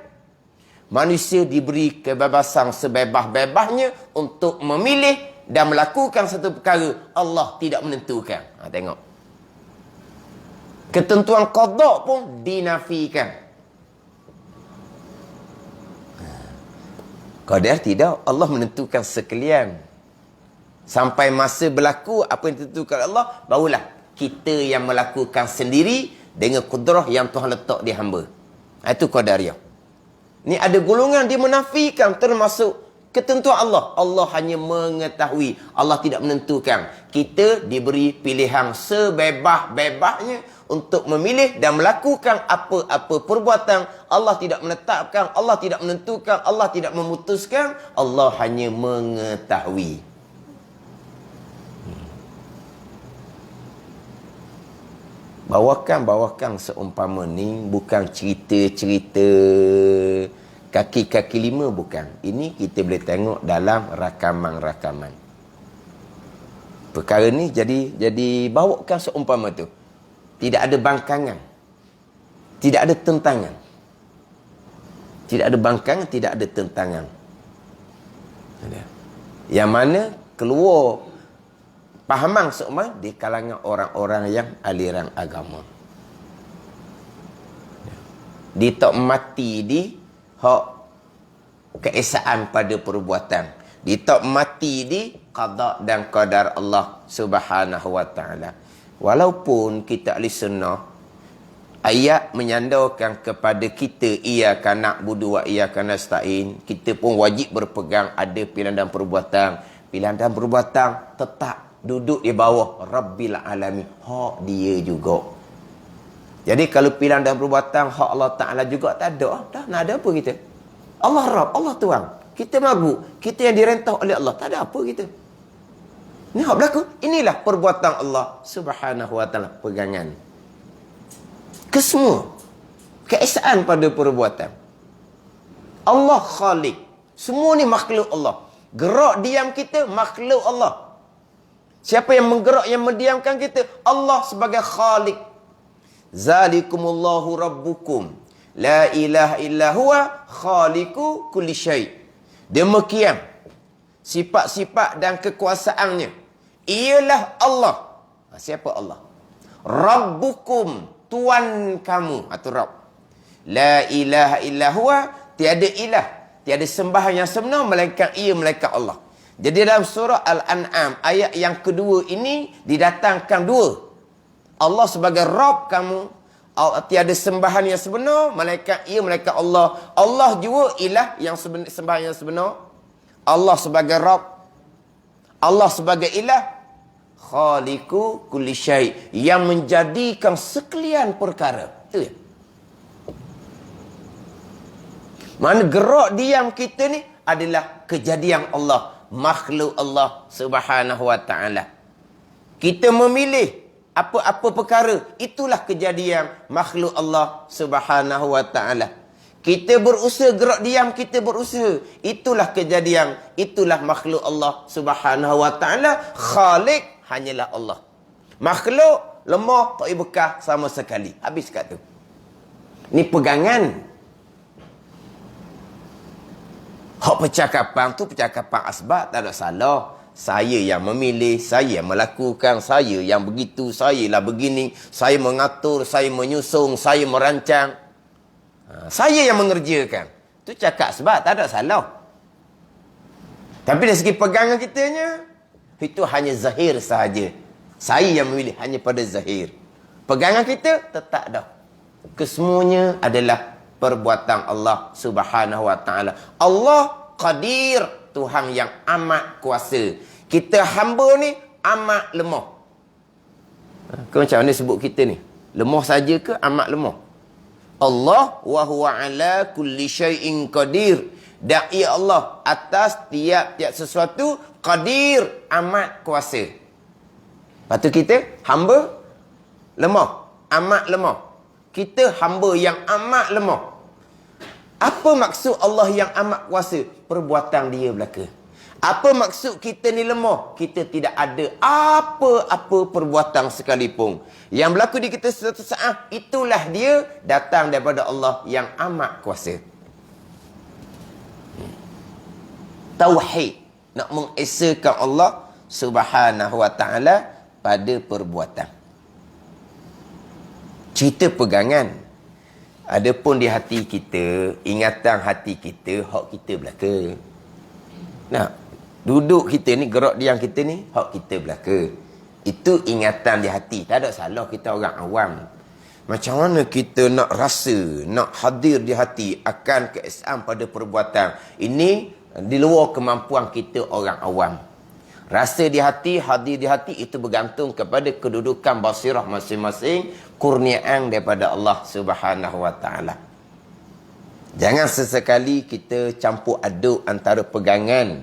manusia diberi kebebasan sebebas-bebasnya untuk memilih dan melakukan satu perkara. Allah tidak menentukan. Tengok. Ketentuan qada pun dinafikan. Qadar tidak. Allah menentukan sekalian. Sampai masa berlaku apa yang ditentukan Allah, barulah kita yang melakukan sendiri dengan kudrah yang Tuhan letak di hamba. Itu qadariyah. Ni ada golongan dia menafikan termasuk ketentuan Allah. Allah hanya mengetahui. Allah tidak menentukan. Kita diberi pilihan sebebas-bebasnya untuk memilih dan melakukan apa-apa perbuatan. Allah tidak menetapkan, Allah tidak menentukan, Allah tidak memutuskan. Allah hanya mengetahui. Bawakan seumpama ni bukan cerita-cerita kaki-kaki lima, bukan. Ini kita boleh tengok dalam rakaman-rakaman. Perkara ni jadi bawakan seumpama tu. Tidak ada bangkangan. Tidak ada tentangan. Tidak ada bangkangan, tidak ada tentangan. Yang mana keluar pahaman seumpama di kalangan orang-orang yang aliran agama. Dia tak mati di hak keesaan pada perbuatan. Dia tak mati di qada dan qadar Allah Subhanahu wa taala. Walaupun kita ahli sunnah, ayat menyandarkan kepada kita iyyaka na'budu wa iyyaka nasta'in, kita pun wajib berpegang ada pilihan dan perbuatan. Pilihan dan perbuatan tetap duduk di bawah Rabbil Alamin. Hak dia juga. Jadi kalau pilihan dan perbuatan hak Allah Ta'ala juga tak ada. Dah nak ada apa kita? Allah Rabb, Allah Tuhan. Kita mabuk. Kita yang direntah oleh Allah. Tak ada apa kita. Ini hak berlaku. Inilah perbuatan Allah Subhanahu wa Ta'ala. Pegangan. Kesemua. Keesaan pada perbuatan. Allah Khalik. Semua ni makhluk Allah. Gerak diam kita makhluk Allah. Siapa yang menggerak, yang mendiamkan kita? Allah sebagai Khalik. Zalikumullahu rabbukum. La ilaha illa huwa khaliku kulli syai'. Demikian sifat-sifat dan kekuasaannya ialah Allah. Siapa Allah? Rabbukum, Tuan kamu atau Rabb. La ilaha illa huwa, tiada ilah, tiada sembahan yang sebenar melainkan ia, melainkan Allah. Jadi dalam surah Al-An'am ayat yang kedua ini didatangkan dua. Allah sebagai Rabb kamu, tiada sembahan yang sebenar melainkan ia, melainkan Allah. Allah juga ilah yang sembahan yang sebenar. Allah sebagai Rabb, Allah sebagai ilah, khaliqu kulli syai', yang menjadikan sekalian perkara. Itu ya. Mana gerak diam kita ni adalah kejadian Allah, makhluk Allah Subhanahu wa taala. Kita memilih apa-apa perkara, itulah kejadian makhluk Allah Subhanahu wa taala. Kita berusaha gerak diam, kita berusaha, itulah kejadian, itulah makhluk Allah Subhanahu wa taala. Khalik hanyalah Allah. Makhluk lemah, tak bekas sama sekali. Habis kat tu. Ni pegangan. Hak percakapan tu percakapan asbab, tak ada salah. Saya yang memilih, saya yang melakukan, saya yang begitu, saya lah begini, saya mengatur, saya menyusung, saya merancang. Saya yang mengerjakan. Tu cakap asbab, tak ada salah. Tapi dari segi pegangan kitanya, itu hanya zahir sahaja. Saya yang memilih hanya pada zahir. Pegangan kita tetap dah. Kesemuanya adalah perbuatan Allah Subhanahu wa taala. Allah Qadir, Tuhan yang amat kuasa. Kita hamba ni amat lemah. Kau macam mana sebut kita ni? Lemah saja ke amat lemah? Allah wa huwa ala kulli syai'in qadir. Dan ia Allah atas tiap-tiap sesuatu qadir, amat kuasa. Lepas tu kita hamba lemah, amat lemah. Kita hamba yang amat lemah. Apa maksud Allah yang amat kuasa? Perbuatan dia belaka. Apa maksud kita ni lemah? Kita tidak ada apa-apa perbuatan sekalipun. Yang berlaku di kita satu saat, itulah dia datang daripada Allah yang amat kuasa. Tauhid. Nak mengesakan Allah Subhanahu wa ta'ala pada perbuatan. Cerita pegangan. Adapun di hati kita, ingatan hati kita, hak kita belaka. Nah, duduk kita ni, gerak diam kita ni, hak kita belaka. Itu ingatan di hati. Tak ada salah kita orang awam. Macam mana kita nak rasa, nak hadir di hati akan keesaan pada perbuatan. Ini di luar kemampuan kita orang awam. Rasa di hati, hadir di hati itu bergantung kepada kedudukan basirah masing-masing, kurniaan daripada Allah Subhanahu Wa Taala. Jangan sesekali kita campur aduk antara pegangan,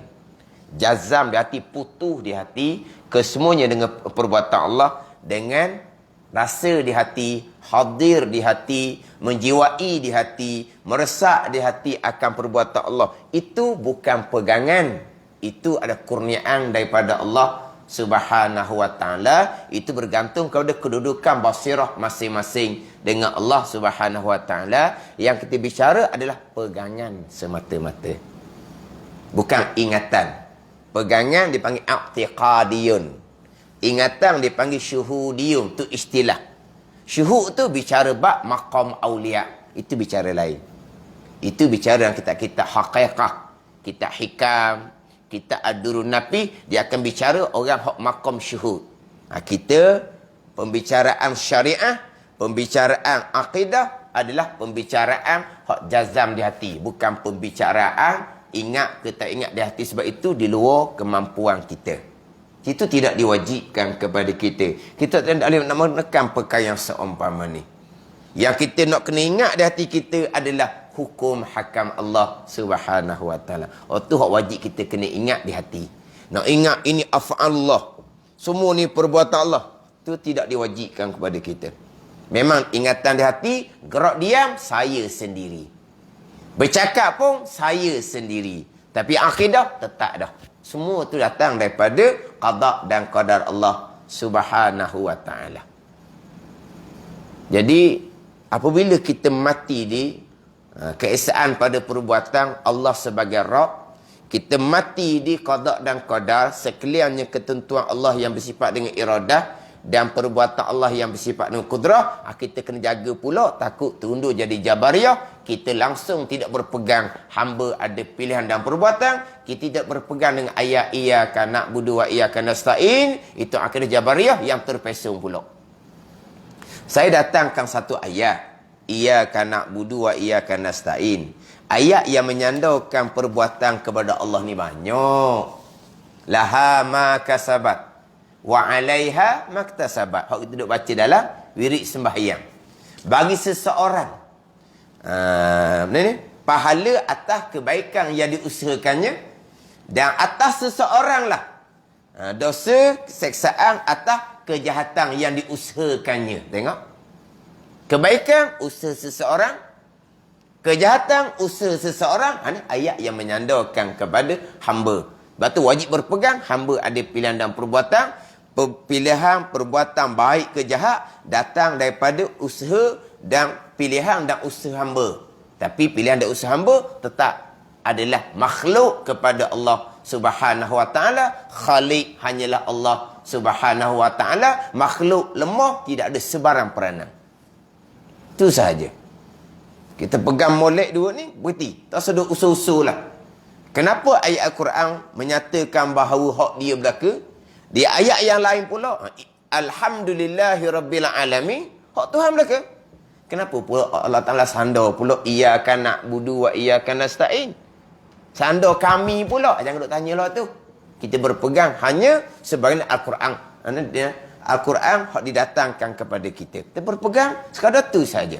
jazam di hati, putuh di hati, kesemuanya dengan perbuatan Allah, dengan rasa di hati, hadir di hati, menjiwai di hati, meresak di hati akan perbuatan Allah. Itu bukan pegangan. Itu ada kurniaan daripada Allah Subhanahu Wa Taala. Itu bergantung kepada kedudukan basirah masing-masing dengan Allah Subhanahu Wa Taala. Yang kita bicara adalah pegangan semata-mata, bukan ingatan. Pegangan dipanggil i'tiqadiyun, ingatan dipanggil syuhudiyun. Itu istilah. Syuhud tu bicara bab maqam aulia, itu bicara lain. Itu bicara yang kita haqiqah, kita hikam, kita ad-durun nafi, dia akan bicara orang hak maqam syuhud. Kita pembicaraan syariah, pembicaraan akidah adalah pembicaraan hak jazam di hati, bukan pembicaraan ingat ke tak ingat di hati. Sebab itu di luar kemampuan kita. Itu tidak diwajibkan kepada kita. Kita tidak boleh nak menekan perkara yang seumpama ni. Yang kita nak kena ingat di hati kita adalah hukum hakam Allah Subhanahu Wa Taala. Tu hak wajib kita kena ingat di hati. Nak ingat ini af'allah, semua ni perbuatan Allah. Tu tidak diwajibkan kepada kita. Memang ingatan di hati, gerak diam saya sendiri, bercakap pun saya sendiri. Tapi akidah tetap dah. Semua tu datang daripada qada dan qadar Allah Subhanahu Wa Taala. Jadi apabila kita mati di keesaan pada perbuatan Allah sebagai Rabb, kita mati di qada dan qadar, sekaliannya ketentuan Allah yang bersifat dengan iradah dan perbuatan Allah yang bersifat dengan kudrah, kita kena jaga pula takut terundur jadi Jabariyah. Kita langsung tidak berpegang hamba ada pilihan dan perbuatan. Kita tidak berpegang dengan ayat iyyaka na'budu wa iyyaka nasta'in. Itu akidah Jabariyah yang terpesong pula. Saya datangkan satu ayat, iyyaka na'budu wa iyyaka nasta'in. Ayat yang menyandarkan perbuatan kepada Allah ni banyak. Laha ma kasabat wa 'alaiha maktasabat. Hak kita duk baca dalam wirid sembahyang. Bagi seseorang pahala atas kebaikan yang diusahakannya, dan atas seseorang lah dosa seksaan atas kejahatan yang diusahakannya. Tengok, kebaikan usaha seseorang, kejahatan usaha seseorang. Ini ayat yang menyandarkan kepada hamba. Sebab tu wajib berpegang hamba ada pilihan dan perbuatan. Pilihan perbuatan baik ke jahat datang daripada usaha dan pilihan dan usaha hamba. Tapi pilihan dan usaha hamba tetap adalah makhluk kepada Allah Subhanahu Wa Taala. Khalik hanyalah Allah Subhanahu Wa Taala. Makhluk lemah, tidak ada sebarang peranan. Itu sahaja. Kita pegang molek dua ni, berhenti. Tak sedut usul-usul lah. Kenapa ayat Al-Quran menyatakan bahawa hak dia belaka? Di ayat yang lain pula, Alhamdulillahi Rabbil Alamin, hak Tuhan belaka. Kenapa pula Allah Ta'ala sandar pula iyyaka na'budu wa iyyaka nasta'in? Sandar kami pula. Jangan duk tanyalah tu. Kita berpegang hanya sebagai Al-Quran. Al-Quran hak didatangkan kepada kita. Kita berpegang sekadar tu saja.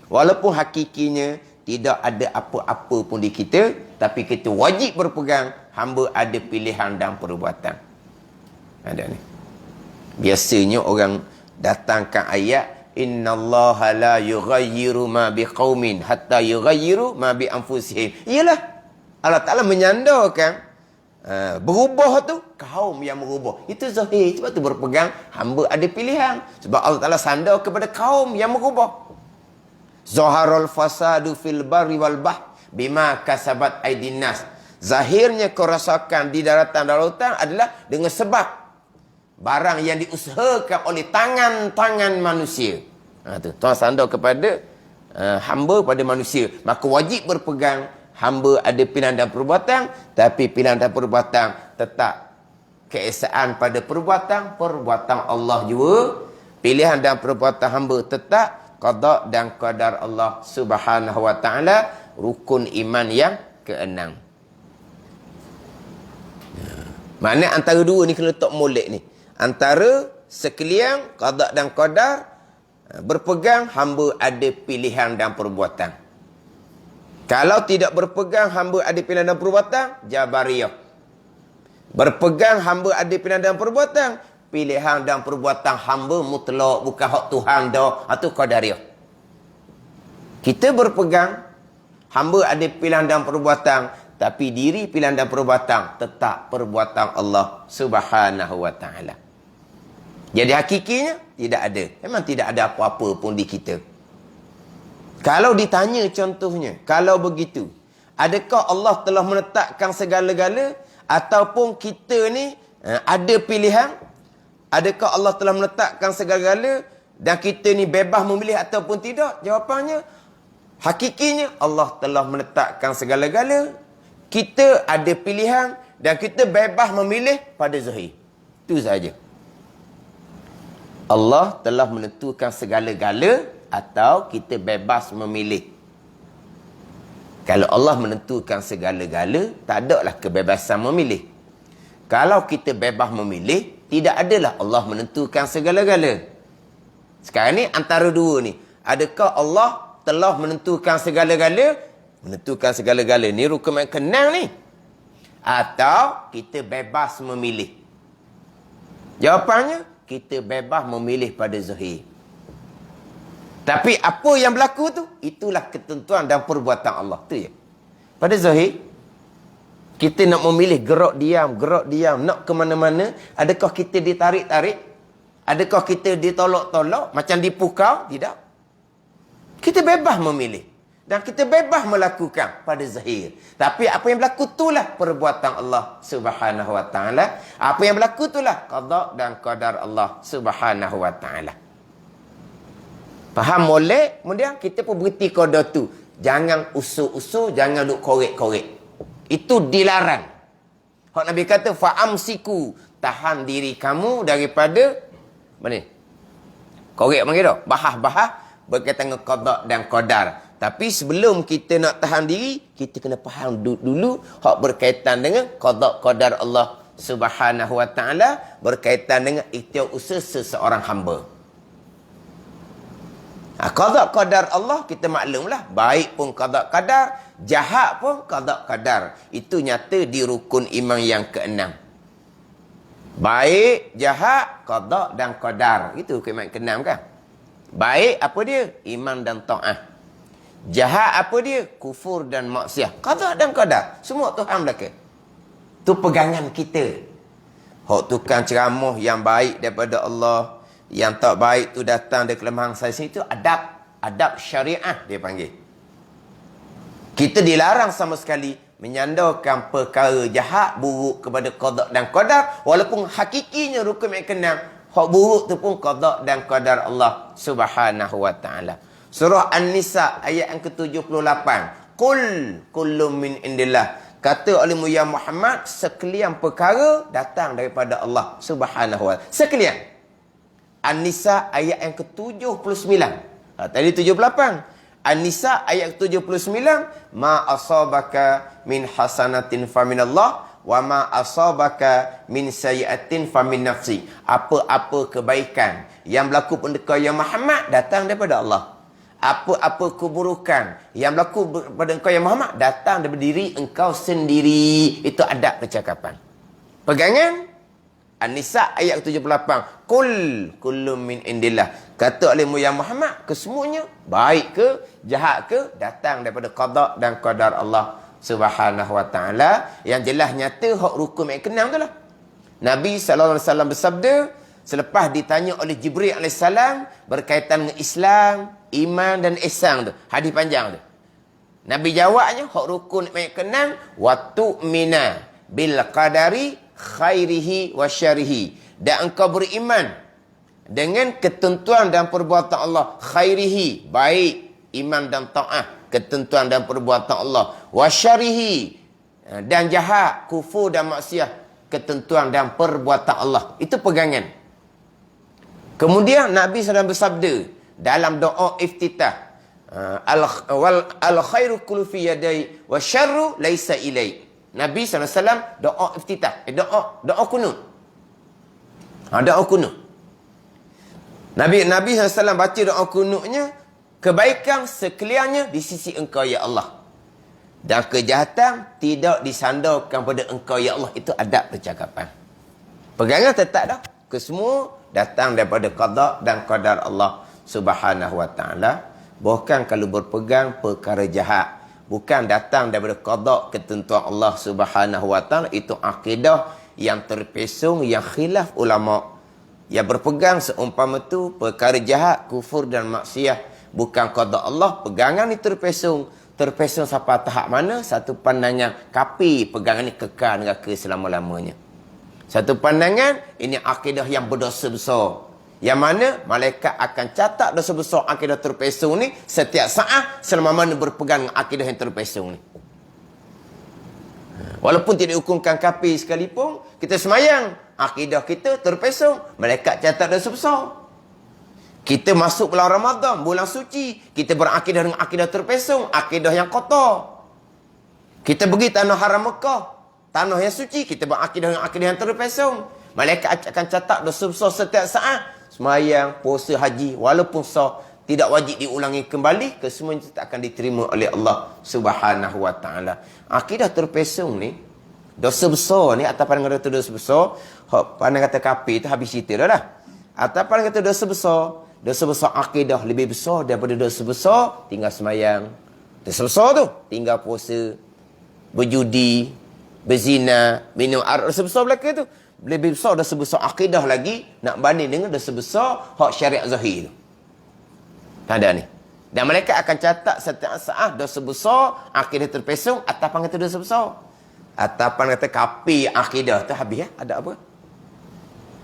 Walaupun hakikinya tidak ada apa-apa pun di kita, tapi kita wajib berpegang hamba ada pilihan dan perbuatan. Ada ni. Biasanya orang datangkan ayat innallaha la yughayyiru ma biqaumin hatta yughayyiru ma bi anfusihim. Iyalah Allah Taala menyandarkan berubah tu kaum yang berubah. Itu zahir. Sebab tu berpegang hamba ada pilihan. Sebab Allah Taala sandar kepada kaum yang berubah. Zaharul fasadu fil barri wal bahr bima kasabat aydin nas. Zahirnya kerosakan di daratan dan lautan adalah dengan sebab barang yang diusahakan oleh tangan-tangan manusia. Tu. Tuhan sandar kepada hamba pada manusia. Maka wajib berpegang hamba ada pilihan dan perbuatan, tapi pilihan dan perbuatan tetap keesaan pada perbuatan Allah juga. Pilihan dan perbuatan hamba tetap qada dan qadar Allah Subhanahu wa taala, rukun iman yang keenam. Makna antara dua ni kena letak molek ni. Antara sekalian qada dan qadar, berpegang hamba ada pilihan dan perbuatan. Kalau tidak berpegang hamba ada pilihan dan perbuatan, Jabariyah. Berpegang hamba ada pilihan dan perbuatan, pilihan dan perbuatan hamba mutlak, bukan hak Tuhan dah, itu Qadariyah. Kita berpegang hamba ada pilihan dan perbuatan, tapi diri pilihan dan perbuatan tetap perbuatan Allah Subhanahu wa taala. Jadi hakikinya tidak ada. Memang tidak ada apa-apa pun di kita. Kalau ditanya contohnya, kalau begitu, adakah Allah telah menetapkan segala-gala ataupun kita ni ada pilihan? Adakah Allah telah menetapkan segala-gala dan kita ni bebas memilih ataupun tidak? Jawapannya, hakikinya Allah telah menetapkan segala-gala. Kita ada pilihan dan kita bebas memilih pada zahir. Itu saja. Allah telah menentukan segala-gala atau kita bebas memilih. Kalau Allah menentukan segala-gala, tak adalah kebebasan memilih. Kalau kita bebas memilih, tidak adalah Allah menentukan segala-gala. Sekarang ni antara dua ni. Adakah Allah telah menentukan segala-gala? Menentukan segala-gala ni rukun yang kenal ni. Atau kita bebas memilih? Jawapannya, kita bebas memilih pada zahir. Tapi apa yang berlaku tu, itulah ketentuan dan perbuatan Allah. Tu je. Pada zahir, kita nak memilih gerak diam, nak ke mana-mana. Adakah kita ditarik-tarik? Adakah kita ditolak-tolak? Macam dipukau? Tidak. Kita bebas memilih. Dan kita bebas melakukan pada zahir. Tapi apa yang berlaku itulah perbuatan Allah Subhanahu wa taala. Apa yang berlaku itulah qada dan qadar Allah Subhanahu wa taala. Faham molek? Kemudian kita pun berhenti qada tu. Jangan usul-usul, jangan duk korek-korek. Itu dilarang. Hak Nabi kata fa'amsiku, tahan diri kamu daripada mana? Korek panggil dah. Bahas-bahas berkaitan dengan qada dan qadar. Tapi sebelum kita nak tahan diri, kita kena faham dulu hak berkaitan dengan qada qadar Allah Subhanahu wa taala, berkaitan dengan ikhtiar usaha seseorang hamba. Qada qadar Allah kita maklumlah, baik pun qada qadar, jahat pun qada qadar. Itu nyata di rukun iman yang keenam. Baik, jahat, qada dan qadar. Itu rukun iman keenam kan? Baik apa dia? Iman dan taat. Jahat apa dia? Kufur dan maksiat. Qada dan qadar. Semua Tuhan belaka. Tu pegangan kita. Hak tukang ceramah yang baik daripada Allah, yang tak baik tu datang dari kelemahan saya sini, itu adab. Adab syariah dia panggil. Kita dilarang sama sekali menyandarkan perkara jahat, buruk kepada qada dan qadar, walaupun hakikinya rukun yang keenam, hak buruk tu pun qada dan qadar Allah Subhanahu wa taala. Surah An-Nisa ayat yang ke-78. Qul kullum min indillah. Kata oleh Muhammad Muhammad, sekalian perkara datang daripada Allah Subhanahu wa taala. Sekalian. An-Nisa ayat yang ke-79. Tadi 78. An-Nisa ayat ke-79. Ma asabaka min hasanatin faminallah wa ma asabaka min sayyi'atin famin nafsi. Apa-apa kebaikan yang berlaku pada ya Muhammad datang daripada Allah. Apa-apa keburukan yang berlaku pada engkau ya Muhammad datang daripada diri engkau sendiri. Itu adab percakapan. Pegangan An-Nisa ayat 78. Qul kullum min indillah. Kata oleh ya Muhammad, kesemuanya baik ke jahat ke datang daripada qada dan qadar Allah Subhanahu wa taala. Yang jelas nyata hak rukun yang keenam itulah. Nabi sallallahu alaihi wasallam bersabda selepas ditanya oleh Jibril alaihissalam berkaitan dengan Islam, iman dan ihsan tu. Hadis panjang tu. Nabi jawabnya hak rukun yang keenam, wa tu'mina bil qadari khairihi wa syarihi. Dan engkau beriman dengan ketentuan dan perbuatan Allah. Khairihi, baik, iman dan ta'ah, ketentuan dan perbuatan Allah. Wa syarihi, dan jahat, kufur dan maksiat, ketentuan dan perbuatan Allah. Itu pegangan. Kemudian Nabi SAW bersabda dalam doa iftitah, al khairu kullu fi yadai wa syarru laisa ilai. Nabi SAW doa iftitah, doa kunut. Doa kunut. Nabi SAW baca doa kunutnya, kebaikan sekaliannya di sisi engkau ya Allah, dan kejahatan tidak disandarkan pada engkau ya Allah. Itu adab percakapan. Pegangan tetap dah. Kesemua datang daripada qada dan qadar Allah Subhanahu wa taala. Bukan kalau berpegang perkara jahat, bukan datang daripada qada, ketentuan Allah Subhanahu wa taala. Itu akidah yang terpesong, yang khilaf ulama. Yang berpegang seumpama tu perkara jahat, kufur dan maksiat, bukan qada Allah, pegangan ni terpesong. Terpesong sampai tahap mana? Satu pandangan kafir, pegangan ni kekal neraka selama-lamanya. Satu pandangan, ini akidah yang berdosa besar, yang mana malaikat akan catat dosa besar akidah terpesong ni setiap saat selama mana berpegang dengan akidah yang terpesong ni. Walaupun tidak dihukumkan kafir sekalipun, kita semayang, akidah kita terpesong, malaikat catat dosa besar. Kita masuk bulan Ramadan, bulan suci, kita berakidah dengan akidah terpesong, akidah yang kotor. Kita pergi tanah haram Mekah, tanah yang suci, kita berakidah dengan akidah yang terpesong. Malaikat akan catat dosa besar setiap saat. Semayang, puasa, haji, walaupun sah, tidak wajib diulangi kembali, kesemuanya tetap akan diterima oleh Allah Subhanahu wa taala. Akidah terpesong ni, dosa besar ni, atas pandangan kata dosa besar, pandangan kata kafir tu habis cerita dah lah. Atas pandangan kata dosa besar akidah lebih besar daripada dosa besar tinggal semayang. Dosa besar tu tinggal puasa, berjudi, berzina, minum arak. Dosa besar belaka tu lebih besar dosa besar akidah lagi, nak banding dengan dosa besar hak syariat zahir tu. Ada ni. Dan mereka akan catat setiap saat dosa besar akidah terpesong, atas pandangan kata dosa besar. Atas pandangan kata kafir akidah tu habis ya. Ada apa?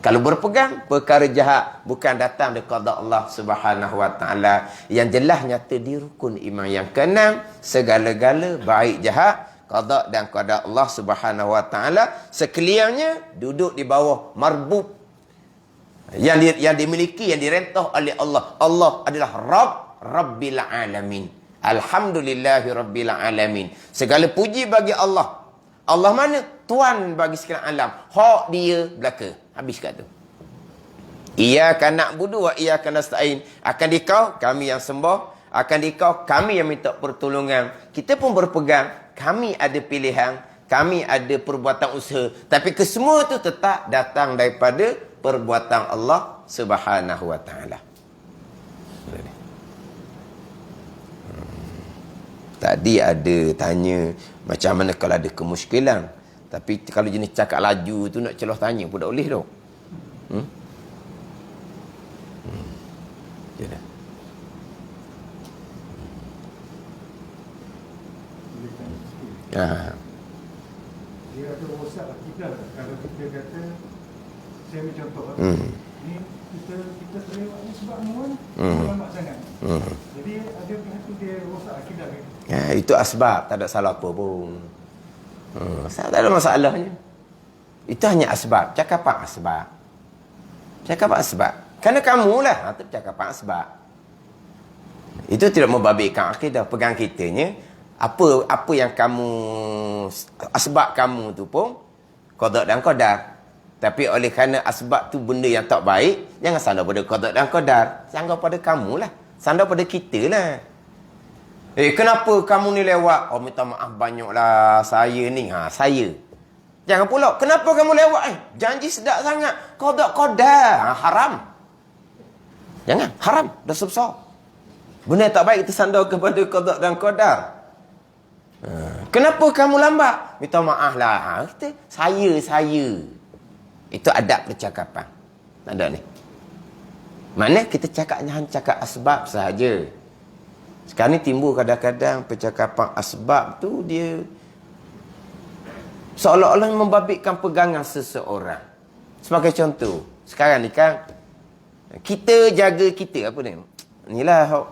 Kalau berpegang perkara jahat, bukan datang dari qada Allah Subhanahu wa taala, yang jelas nyata di rukun iman yang keenam, segala-gala baik jahat, qada dan qada Allah Subhanahu wa taala sekaliannya duduk di bawah marbub yang dimiliki, yang direntah oleh Allah. Allah adalah Rabbil alamin. Alhamdulillahi rabbil alamin. Segala puji bagi Allah. Allah mana? Tuan bagi sekalian alam. Hak dia belaka. Habis kat tu. Iyyaka na'budu wa iyyaka nasta'in. Akan dikau kami yang sembah, akan dikau kami yang minta pertolongan. Kita pun berpegang, kami ada pilihan, kami ada perbuatan usaha, tapi kesemua tu tetap datang daripada perbuatan Allah Subhanahu wa taala. Tadi ada tanya macam mana kalau ada kemusykilan. Tapi kalau jenis cakap laju tu nak celah tanya pun tak boleh tau. Yalah. Dia ada rosak akidah kalau kita kata, saya ambil contoh ni, kita terlewat ni sebab mohon lama sangat. Jadi ada pihak tu dia rosak akidah kan? Itu asbab, tak ada salah apa pun. Tak ada masalahnya. Itu hanya asbab. Cakapan asbab. Cakapan asbab. Kerana kamulah. Itu cakapan asbab. Itu tidak membabitkan akidah. Pegang kitanya, apa yang kamu, asbab kamu tu pun qada dan qadar. Tapi oleh kerana asbab tu benda yang tak baik, jangan sandar pada qada dan qadar. Sandar pada kamulah. Sandar pada kita lah. Kenapa kamu ni lewat? Oh, minta maaf banyaklah saya ni. Saya. Jangan pula, kenapa kamu lewat? Janji sedap sangat. Qada qadar. Haram. Jangan, haram. Dosa besar. Benda yang tak baik kita sandar kepada qada dan qadar. Kenapa kamu lambat? Minta maaf lah. Saya. Itu adab percakapan. Ada ni. Mana kita cakapnya hanya cakap asbab sahaja. Sekarang ni timbul kadang-kadang percakapan asbab tu dia seolah-olah membabitkan pegangan seseorang. Sebagai contoh, sekarang ni kan Kita jaga kita. Apa ni? Inilah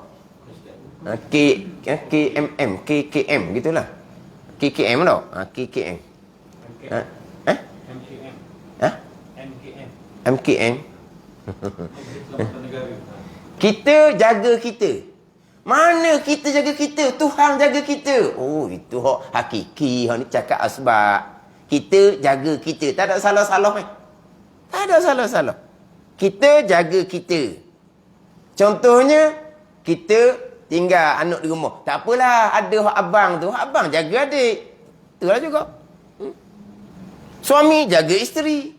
KMM, KKM gitulah. KKM tau. KKM. MKM. MKM. Ha? MKM. MKM. Keselamatan Negara. Kita jaga kita. Mana kita jaga kita? Tuhan jaga kita. Oh, itu hak hakiki. Hak ni cakap asbab. Kita jaga kita. Tak ada salah-salah kan? Tak ada salah-salah. Kita jaga kita. Contohnya, kita tinggal anak di rumah. Tak apalah, ada hak abang tu. Hak abang jaga adik. Itulah juga. Suami jaga isteri.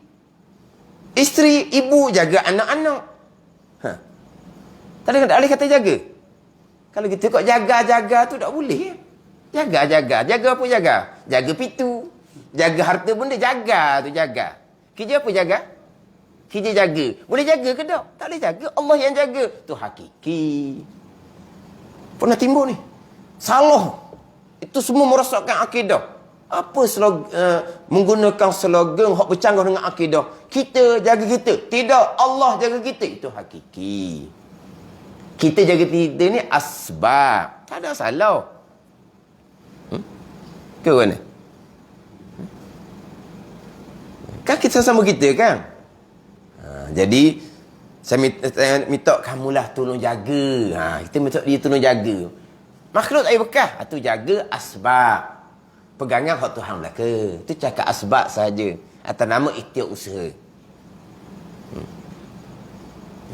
Isteri, ibu jaga anak-anak. Tak boleh kata jaga. Kalau kita kok jaga-jaga tu tak boleh. Jaga-jaga. Jaga apa jaga? Jaga pintu. Jaga harta benda. Jaga tu jaga. Kerja apa jaga? Kerja jaga. Boleh jaga ke tak? Tak boleh jaga. Allah yang jaga. Tu hakiki. Pernah timbul ni. Salah. Itu semua merosakkan akidah. Apa menggunakan slogan hak bercanggah dengan akidah. Kita jaga kita. Tidak. Allah jaga kita. Itu hakiki. Kita jaga kita ni asbab. Tak ada salah. Ke mana? Kan kita sama kita kan? Jadi saya minta kamulah tolong jaga. Kita minta dia tolong jaga. Makhluk tak bekas. Itu jaga asbab. Pegangan hak Tuhan belaka. Itu cakap asbab saja. Atas nama ikhtiar usaha.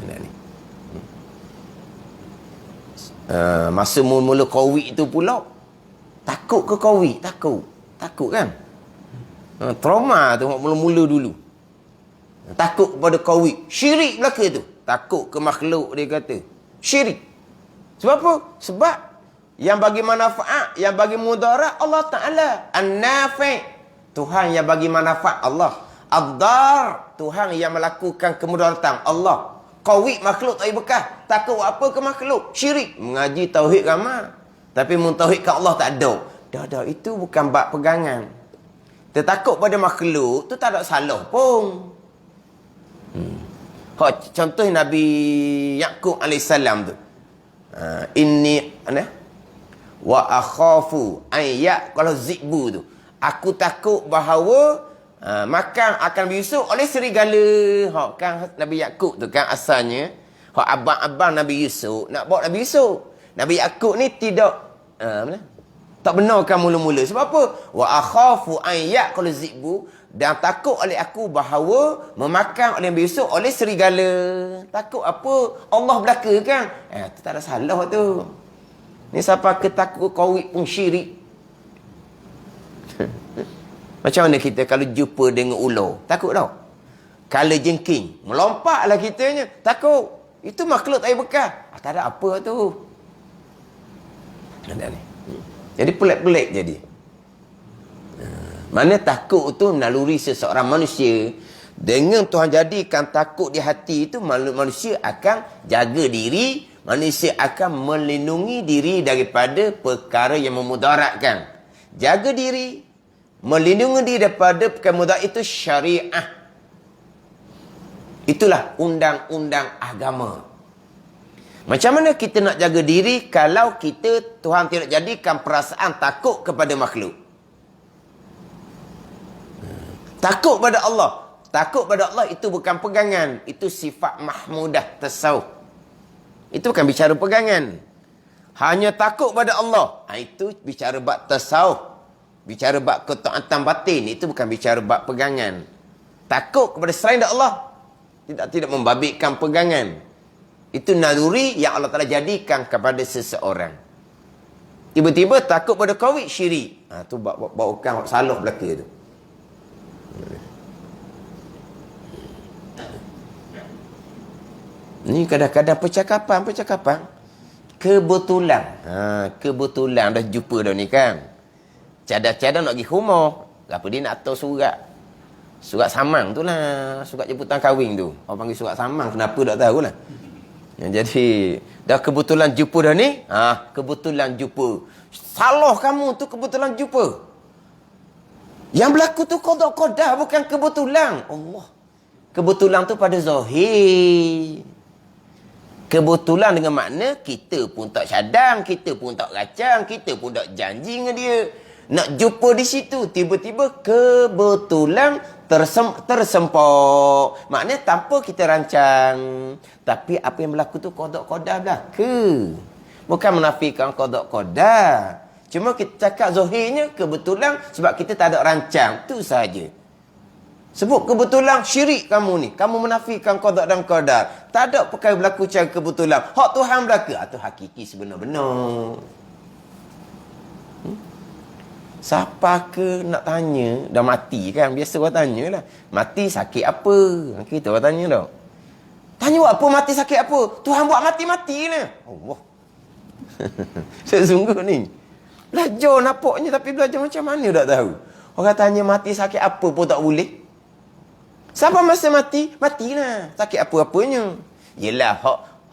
Ni. Masa mula-mula Covid tu pula, takut ke Covid? Takut kan? Trauma tu mula-mula dulu. Takut kepada Covid. Syirik belaka tu. Takut ke makhluk, dia kata. Syirik. Sebab apa? Sebab yang bagi manfaat, yang bagi mudarat Allah Ta'ala. An-Nafi'. Tuhan yang bagi manfaat Allah. Ad-Dar. Tuhan yang melakukan kemudaratan Allah. Covid makhluk tak bekas. Takut apa ke makhluk? Syirik. Mengaji tauhid ramai. Tapi mentauhid ke Allah tak ada. Dah. Itu bukan bab pegangan. Tertakut pada makhluk tu tak ada salah pun. Contoh Nabi Yaqub AS tu. Wa akhafu an ya'kula zi'bu tu. Aku takut bahawa makan akan biusuk oleh serigala. Kan Nabi Yaqub tu kan asalnya abang-abang Nabi Yusuf nak bawa Nabi Yusuf. Nabi Yaqub ni tidak tak benarkan mula-mula. Sebab apa? Wa akhafu an ya'kula zi'bu, dan takut oleh aku bahawa memakan oleh Nabi Yusuf oleh serigala. Takut apa? Allah belaka kan? Tu tak ada salah tu. Ni siapa ketakut Covid pun syirik. Macam mana kita kalau jumpa dengan ular? Takut tak? Kalau jengking, melompatlah kitanya. Takut. Itu makhluk tak bekas. Tak ada apa tu. Ada ni. Jadi pelik-pelik jadi. Mana takut tu naluri seseorang manusia. Dengan Tuhan jadikan takut di hati itu, manusia akan jaga diri. Manusia akan melindungi diri daripada perkara yang memudaratkan. Jaga diri. Melindungi diri daripada perkara mudarat itu syariah. Itulah undang-undang agama. Macam mana kita nak jaga diri kalau kita, Tuhan tidak jadikan perasaan takut kepada makhluk? Takut pada Allah. Takut pada Allah itu bukan pegangan. Itu sifat mahmudah tasawuf. Itu bukan bicara pegangan. Hanya takut pada Allah. Itu bicara bab tasawuf. Bicara bab ketaatan batin. Itu bukan bicara bab pegangan. Takut kepada selain Allah. Tidak membabitkan pegangan. Itu naluri yang Allah Ta'ala jadikan kepada seseorang. Tiba-tiba takut pada Covid, syirik. Tu bawa salah belaka tu. Ni kadang-kadang percakapan. Kebetulan. Kebetulan dah jumpa dah ni kan. Cadang-cadang nak pergi rumah. Apa dia nak atur surat. Surat samang tu lah. Surat jemputan kahwin tu. Orang panggil surat samang. Kenapa tak tahulah. Jadi, dah kebetulan jumpa dah ni. Kebetulan jumpa. Salah kamu tu kebetulan jumpa. Yang berlaku tu qada bukan kebetulan. Allah. Kebetulan tu pada zahir. Kebetulan dengan makna kita pun tak cadang, kita pun tak racang, kita pun tak janji dengan dia. Nak jumpa di situ, tiba-tiba kebetulan tersempok. Maknanya tanpa kita rancang. Tapi apa yang berlaku tu qada-qadar berlaku. Bukan menafikan qada-qadar. Cuma kita cakap zahirnya kebetulan sebab kita tak ada rancang. Tu sahaja. Sebut kebetulan syirik kamu ni. Kamu menafikan qada dan qadar. Tak ada perkara berlaku secara kebetulan. Hak Tuhan berlaku. Itu hakiki sebenar-benar. Siapa ke nak tanya? Dah mati kan? Biasa orang tanya lah. Mati sakit apa? Kita orang tanya tau. Tanya buat apa mati sakit apa? Tuhan buat mati-mati lah. Allah. Sesungguh ni. Belajar nampaknya tapi belajar macam mana tak tahu. Orang tanya mati sakit apa pun tak boleh. Siapa masa mati? Matilah. Sakit apa-apanya. Yelah,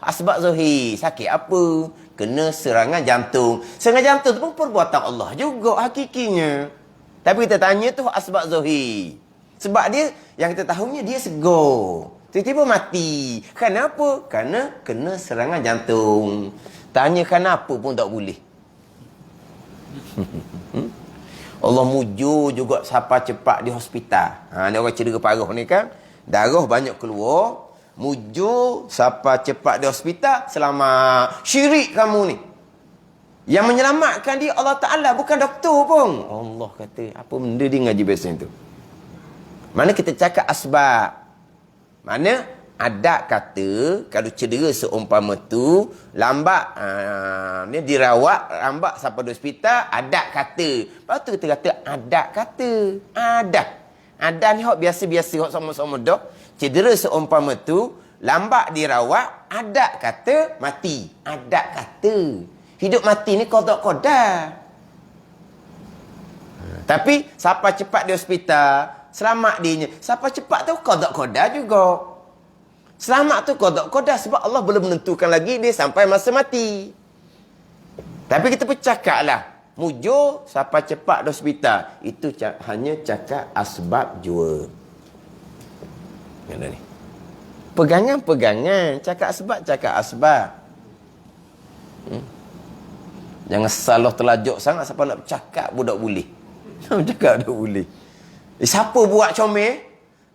asbab zahir. Sakit apa? Kena serangan jantung. Serangan jantung tu pun perbuatan Allah juga hakikinya. Tapi kita tanya tu asbab zahir. Sebab dia, yang kita tahunya dia segar. Tiba-tiba mati. Kenapa? Kerana kena serangan jantung. Tanya kenapa pun tak boleh. Allah mujur juga siapa cepat di hospital. Ni orang cedera paruh ni kan. Darah banyak keluar. Mujur siapa cepat di hospital. Selamat. Syirik kamu ni. Yang menyelamatkan dia Allah Ta'ala. Bukan doktor pun. Allah kata. Apa benda dia ngaji biasa tu. Mana kita cakap asbab. Mana adat kata. Kalau cedera seumpama tu. Lambat. Ni dirawat. Lambat sampai di hospital. Adat kata. Lepas tu kita kata. Adat kata. Adat. Adat ni hak biasa-biasa. Hak sama-sama dah. Cedera seumpama tu. Lambat dirawat. Adat kata. Mati. Adat kata. Hidup mati ni qada-qadar. Tapi. Siapa cepat di hospital. Selamat dia. Siapa cepat tu. Qada-qadar juga. Selamat tu qada-qadar sebab Allah belum menentukan lagi dia sampai masa mati. Tapi kita bercakap lah. Mujur siapa cepat di hospital. Itu hanya cakap asbab jua. Mana ni? Pegangan-pegangan. Cakap asbab. Jangan salah terlajuk sangat. Siapa nak bercakap pun tak boleh. Nak bercakap tak boleh. Siapa buat comel?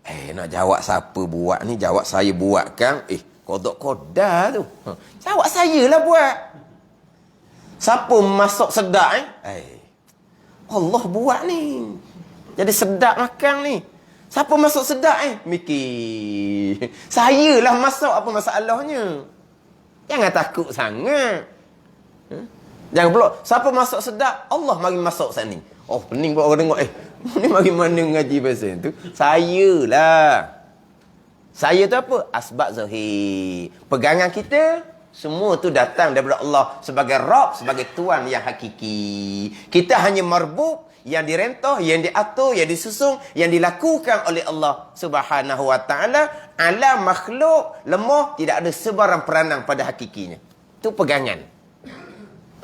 Nak jawab siapa buat ni? Jawab saya buat kan? Qada-qadar tu. Jawab saya lah buat. Siapa masuk sedap Allah buat ni. Jadi sedap makan ni. Siapa masuk sedap mikir. Saya lah masuk, apa masalahnya? Jangan takut sangat. Jangan pula. Siapa masuk sedap? Allah mari masuk sana ni. Oh, pening buat orang tengok. Ni bagi mana ngaji bahasa tu? Saya lah. Saya tu apa? Asbab zahir. Pegangan kita, semua tu datang daripada Allah. Sebagai Rabb, sebagai Tuan yang hakiki. Kita hanya marbub, yang direntah, yang diatur, yang disusun, yang dilakukan oleh Allah Subhanahu Wa Taala. Alam makhluk lemah, tidak ada sebarang peranan pada hakikinya. Itu pegangan.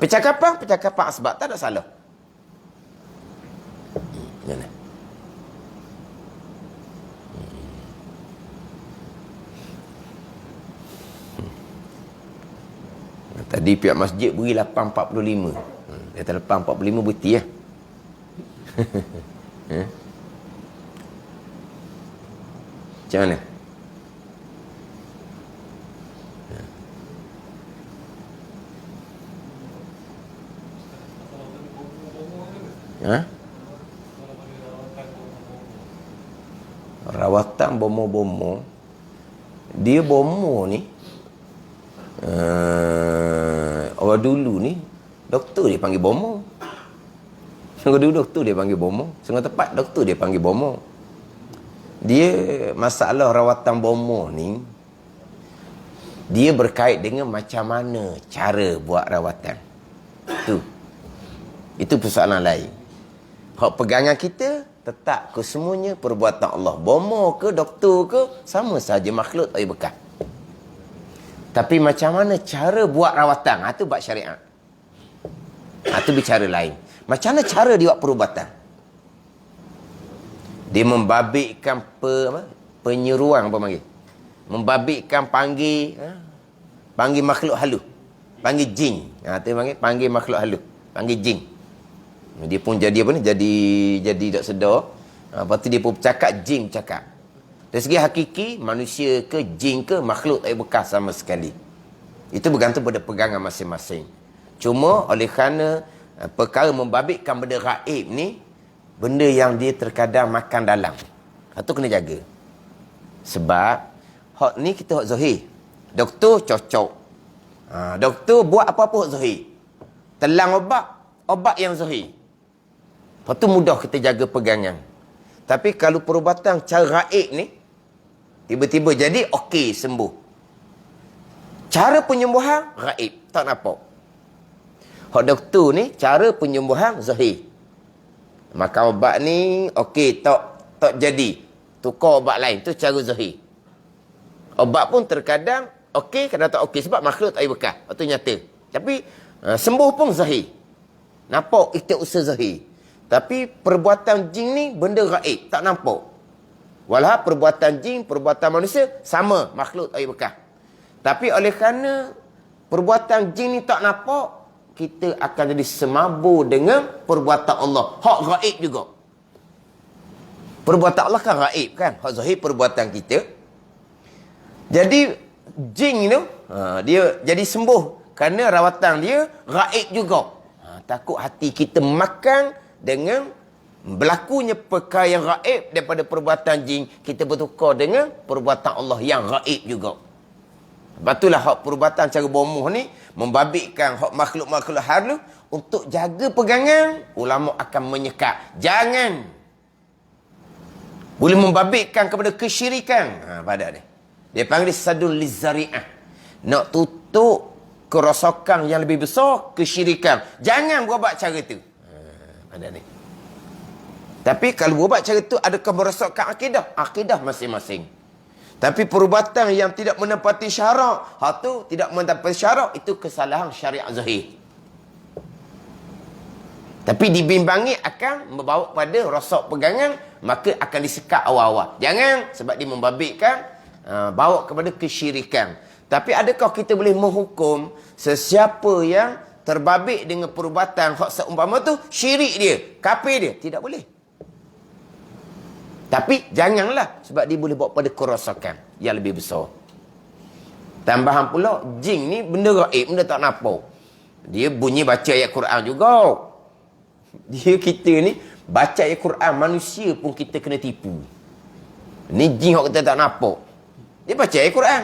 Percakapan asbab. Tak ada salah. Mana? Tadi pihak masjid beri 8.45. Dia kata 8.45 berhenti ya. Macam mana? Rawatan bomo-bomo. Dia bomo ni orang dulu ni doktor dia panggil bomo. Orang dulu doktor dia panggil bomo. Setengah tepat doktor dia panggil bomo. Dia masalah rawatan bomo ni, dia berkait dengan macam mana cara buat rawatan. Itu persoalan lain. Hak pegangan kita tetap kesemuanya perbuatan Allah. Bomo ke doktor ke sama saja, makhluk tak bekas. Tapi macam mana cara buat rawatan? Itu bab syariat. Itu bicara lain. Macam mana cara dia buat perubatan? Dia membabitkan penyeruan apa panggil? Membabitkan panggil panggil makhluk halus. Panggil jin. Tu panggil makhluk halus. Panggil jin. Dia pun jadi apa ni? Jadi tak sedar. Lepas tu dia pun bercakap, jin bercakap. Dari segi hakiki, manusia ke jin ke makhluk tak bekas sama sekali. Itu bergantung pada pegangan masing-masing. Cuma oleh kerana perkara membabitkan benda gaib ni, benda yang dia terkadang makan dalam. Itu kena jaga. Sebab hak ni kita hak zahir. Doktor cocok. Doktor buat apa-apa hak zahir. Telang obat yang zahir. Lepas tu mudah kita jaga pegangan. Tapi kalau perubatan cara gaib ni, tiba-tiba jadi okey sembuh. Cara penyembuhan gaib, tak nampak. Hak doktor ni cara penyembuhan zahir. Makan ubat ni okey, tak jadi. Tukar ubat lain, tu cara zahir. Ubat pun terkadang okey, kadang tak okey sebab makhluk tak ada bekas. Itu nyata. Tapi sembuh pun zahir. Nampak kita usaha zahir. Tapi perbuatan jin ni benda gaib, tak nampak. Walau perbuatan jin, perbuatan manusia sama, makhluk tak ada bekas. Tapi oleh kerana perbuatan jin ni tak nampak, kita akan jadi semabur dengan perbuatan Allah. Hak gaib juga. Perbuatan Allah kan gaib kan? Hak zahir perbuatan kita. Jadi jin tu dia jadi sembuh kerana rawatan dia gaib juga. Takut hati kita makan dengan berlakunya perkara yang gaib daripada perbuatan jin, kita bertukar dengan perbuatan Allah yang gaib juga. Batulah hak perbuatan cara bomoh ni membabitkan hak makhluk-makhluk halus. Untuk jaga pegangan, ulama akan menyekat. Jangan boleh membabitkan kepada kesyirikan. Pada dia. Dia panggil sadul lizari'ah. Nak tutup kerosakan yang lebih besar, kesyirikan. Jangan berubat cara tu. Pada ni. Tapi kalau berubat cara tu, adakah merosakkan akidah? Akidah masing-masing. Tapi perubatan yang tidak menepati syarak, hak tu tidak menepati syarak, itu kesalahan syariat zahir. Tapi dibimbangi akan membawa pada rosak pegangan, maka akan disekat awal-awal. Jangan, sebab dia membabitkan, bawa kepada kesyirikan. Tapi adakah kita boleh menghukum sesiapa yang terbabit dengan perubatan hak seumpama tu, syirik dia, kafir dia? Tidak boleh. Tapi janganlah, sebab dia boleh bawa pada kerosakan yang lebih besar. Tambahan pula, jin ni benda gaib, benda tak nampak. Dia bunyi baca ayat Quran juga. Dia kita ni baca ayat Quran, manusia pun kita kena tipu. Ni jin yang kita tak nampak. Dia baca ayat Quran.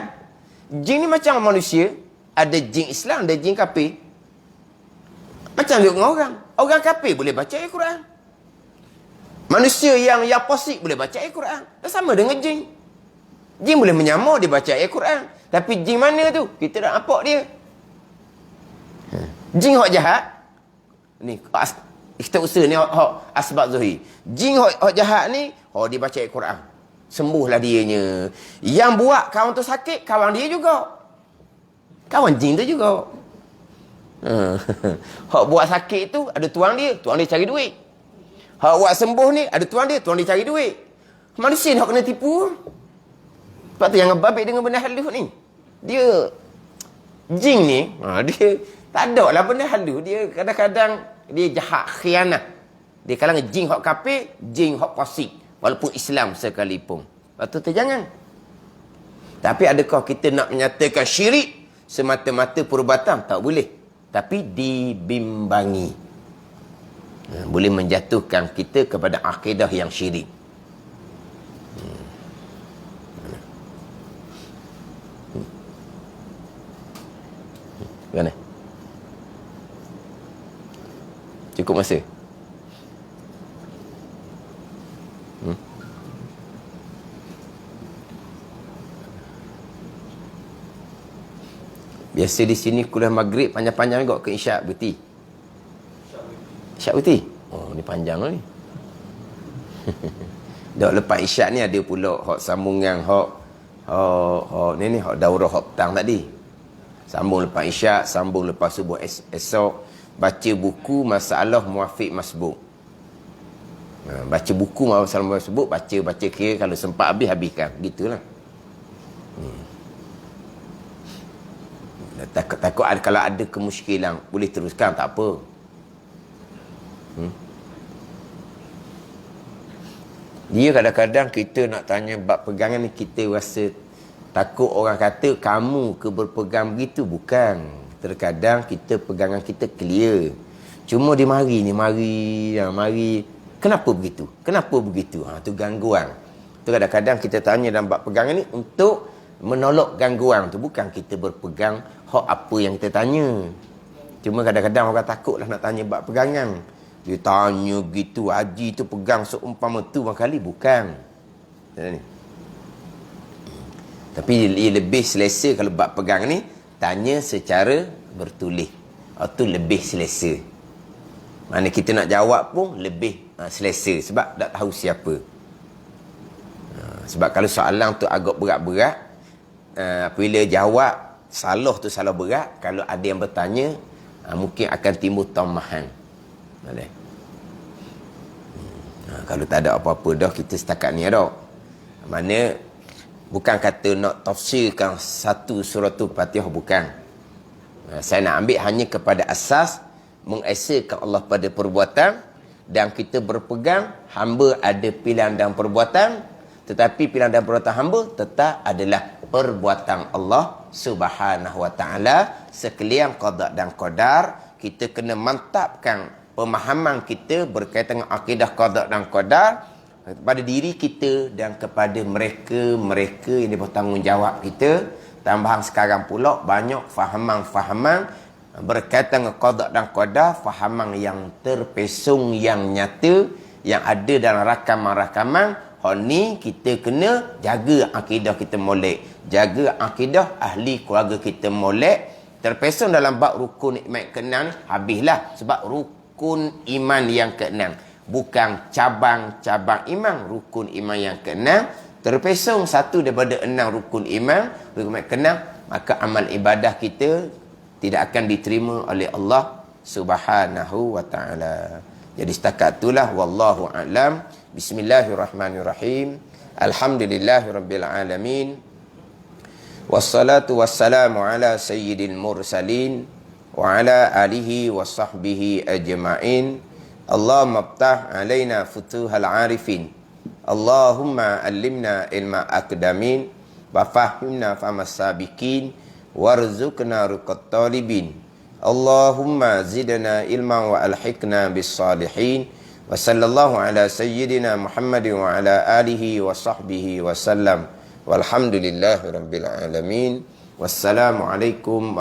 Jin ni macam manusia, ada jin Islam, ada jin kafir. Macam dengan orang. Orang kafir boleh baca ayat Quran. Manusia yang fasik boleh baca ayat Quran. Dan sama dengan jin. Jin boleh menyamar, dia baca ayat Quran. Tapi jin mana tu? Kita tak nampak dia. Jin hak jahat. Ni, kita usaha ni hak asbab zahir. Jin hak jahat ni, dia baca ayat Quran. Sembuhlah dianya. Yang buat kawan tu sakit, kawan dia juga. Kawan jin tu juga. Hak buat sakit tu, ada tuan dia cari duit. Hak buat sembuh ni, ada tuan dia cari duit. Manusia ni hak kena tipu. Sebab tu jangan babik dengan benda halus ni. Dia, jin ni, dia tak ada lah benda halus. Dia kadang-kadang, dia jahat, khianat. Dia kalangan jin hak kafir, jin hak fasik. Walaupun Islam sekalipun. Lepas tu jangan. Tapi adakah kita nak menyatakan syirik semata-mata perubatan? Tak boleh. Tapi dibimbangi. Boleh menjatuhkan kita kepada akidah yang syirik. Mana? Cukup masa? Biasa di sini kuliah maghrib panjang-panjang juga ke isyak berhenti. Isyak berhenti? Oh, ni panjang lah ni. Dak lepas isyak ni ada pula hak sambungan hak ni hak daurah hak petang tadi. Sambung lepas isyak, sambung lepas subuh esok, baca buku masalah muafiq masbuk. Baca buku masalah muafiq masbuk, baca kira kalau sempat habiskan. Gitulah. Takut kalau ada kemusykilan, boleh teruskan, tak apa. Dia kadang-kadang kita nak tanya bab pegangan ni, kita rasa takut orang kata kamu ke berpegang begitu. Bukan. Terkadang kita pegangan kita clear. Cuma dia mari kenapa begitu? Kenapa begitu? Tu gangguan. Tu kadang-kadang kita tanya dalam bab pegangan ni untuk menolak gangguan tu. Bukan kita berpegang hak apa yang kita tanya. Cuma kadang-kadang orang takutlah nak tanya bab pegangan. Dia tanya gitu, haji tu pegang seumpama tu kali. Bukan. Tapi ia lebih selesa kalau bab pegang ni tanya secara bertulis. Itu lebih selesa. Mana kita nak jawab pun lebih selesa. Sebab tak tahu siapa. Sebab kalau soalan tu agak berat-berat, apabila jawab salah tu salah berat, kalau ada yang bertanya, mungkin akan timbul tamahan. Kalau tak ada apa-apa dah, kita setakat ni dah. Mana bukan kata nak tafsirkan satu suratul Fatihah, bukan. Saya nak ambil hanya kepada asas mengesakan Allah pada perbuatan, dan kita berpegang hamba ada pilihan dan perbuatan, tetapi pilihan dan perbuatan hamba tetap adalah perbuatan Allah Subhanahu wa taala. Sekalian qada dan qadar, kita kena mantapkan pemahaman kita berkaitan dengan akidah qada dan qadar kepada diri kita dan kepada mereka yang bertanggungjawab kita. Tambahan sekarang pula banyak fahaman-fahaman berkaitan dengan qada dan qadar, fahaman yang terpesong, yang nyata, yang ada dalam rakaman-rakaman. Hal ni kita kena jaga akidah kita molek, jaga akidah ahli keluarga kita molek. Terpesong dalam bab rukun iman ke-6 habislah. Sebab rukun iman yang ke-6 bukan cabang-cabang iman. Rukun iman yang ke-6 terpesong satu daripada 6 rukun iman, rukun iman ke-6, maka amal ibadah kita tidak akan diterima oleh Allah Subhanahu wa taala. Jadi setakat itulah, wallahu a'lam. Bismillahirrahmanirrahim. Alhamdulillahirabbil alamin. Wassalatu wassalamu ala sayyidil mursalin wa ala alihi wa sahbihi ajma'in. Allahumma iftah alaina futuhal arifin. Allahumma allimna ilma aqdamin wa fahimna famas sabiqin warzuqna ruqat talibin. Allahumma zidna ilman wa alhiqna bis salihin. Wa sallallahu ala sayyidina Muhammadin wa ala alihi wa sahbihi wa sallam. Walhamdulillahi rabbil alamin. Wassalamu alaikum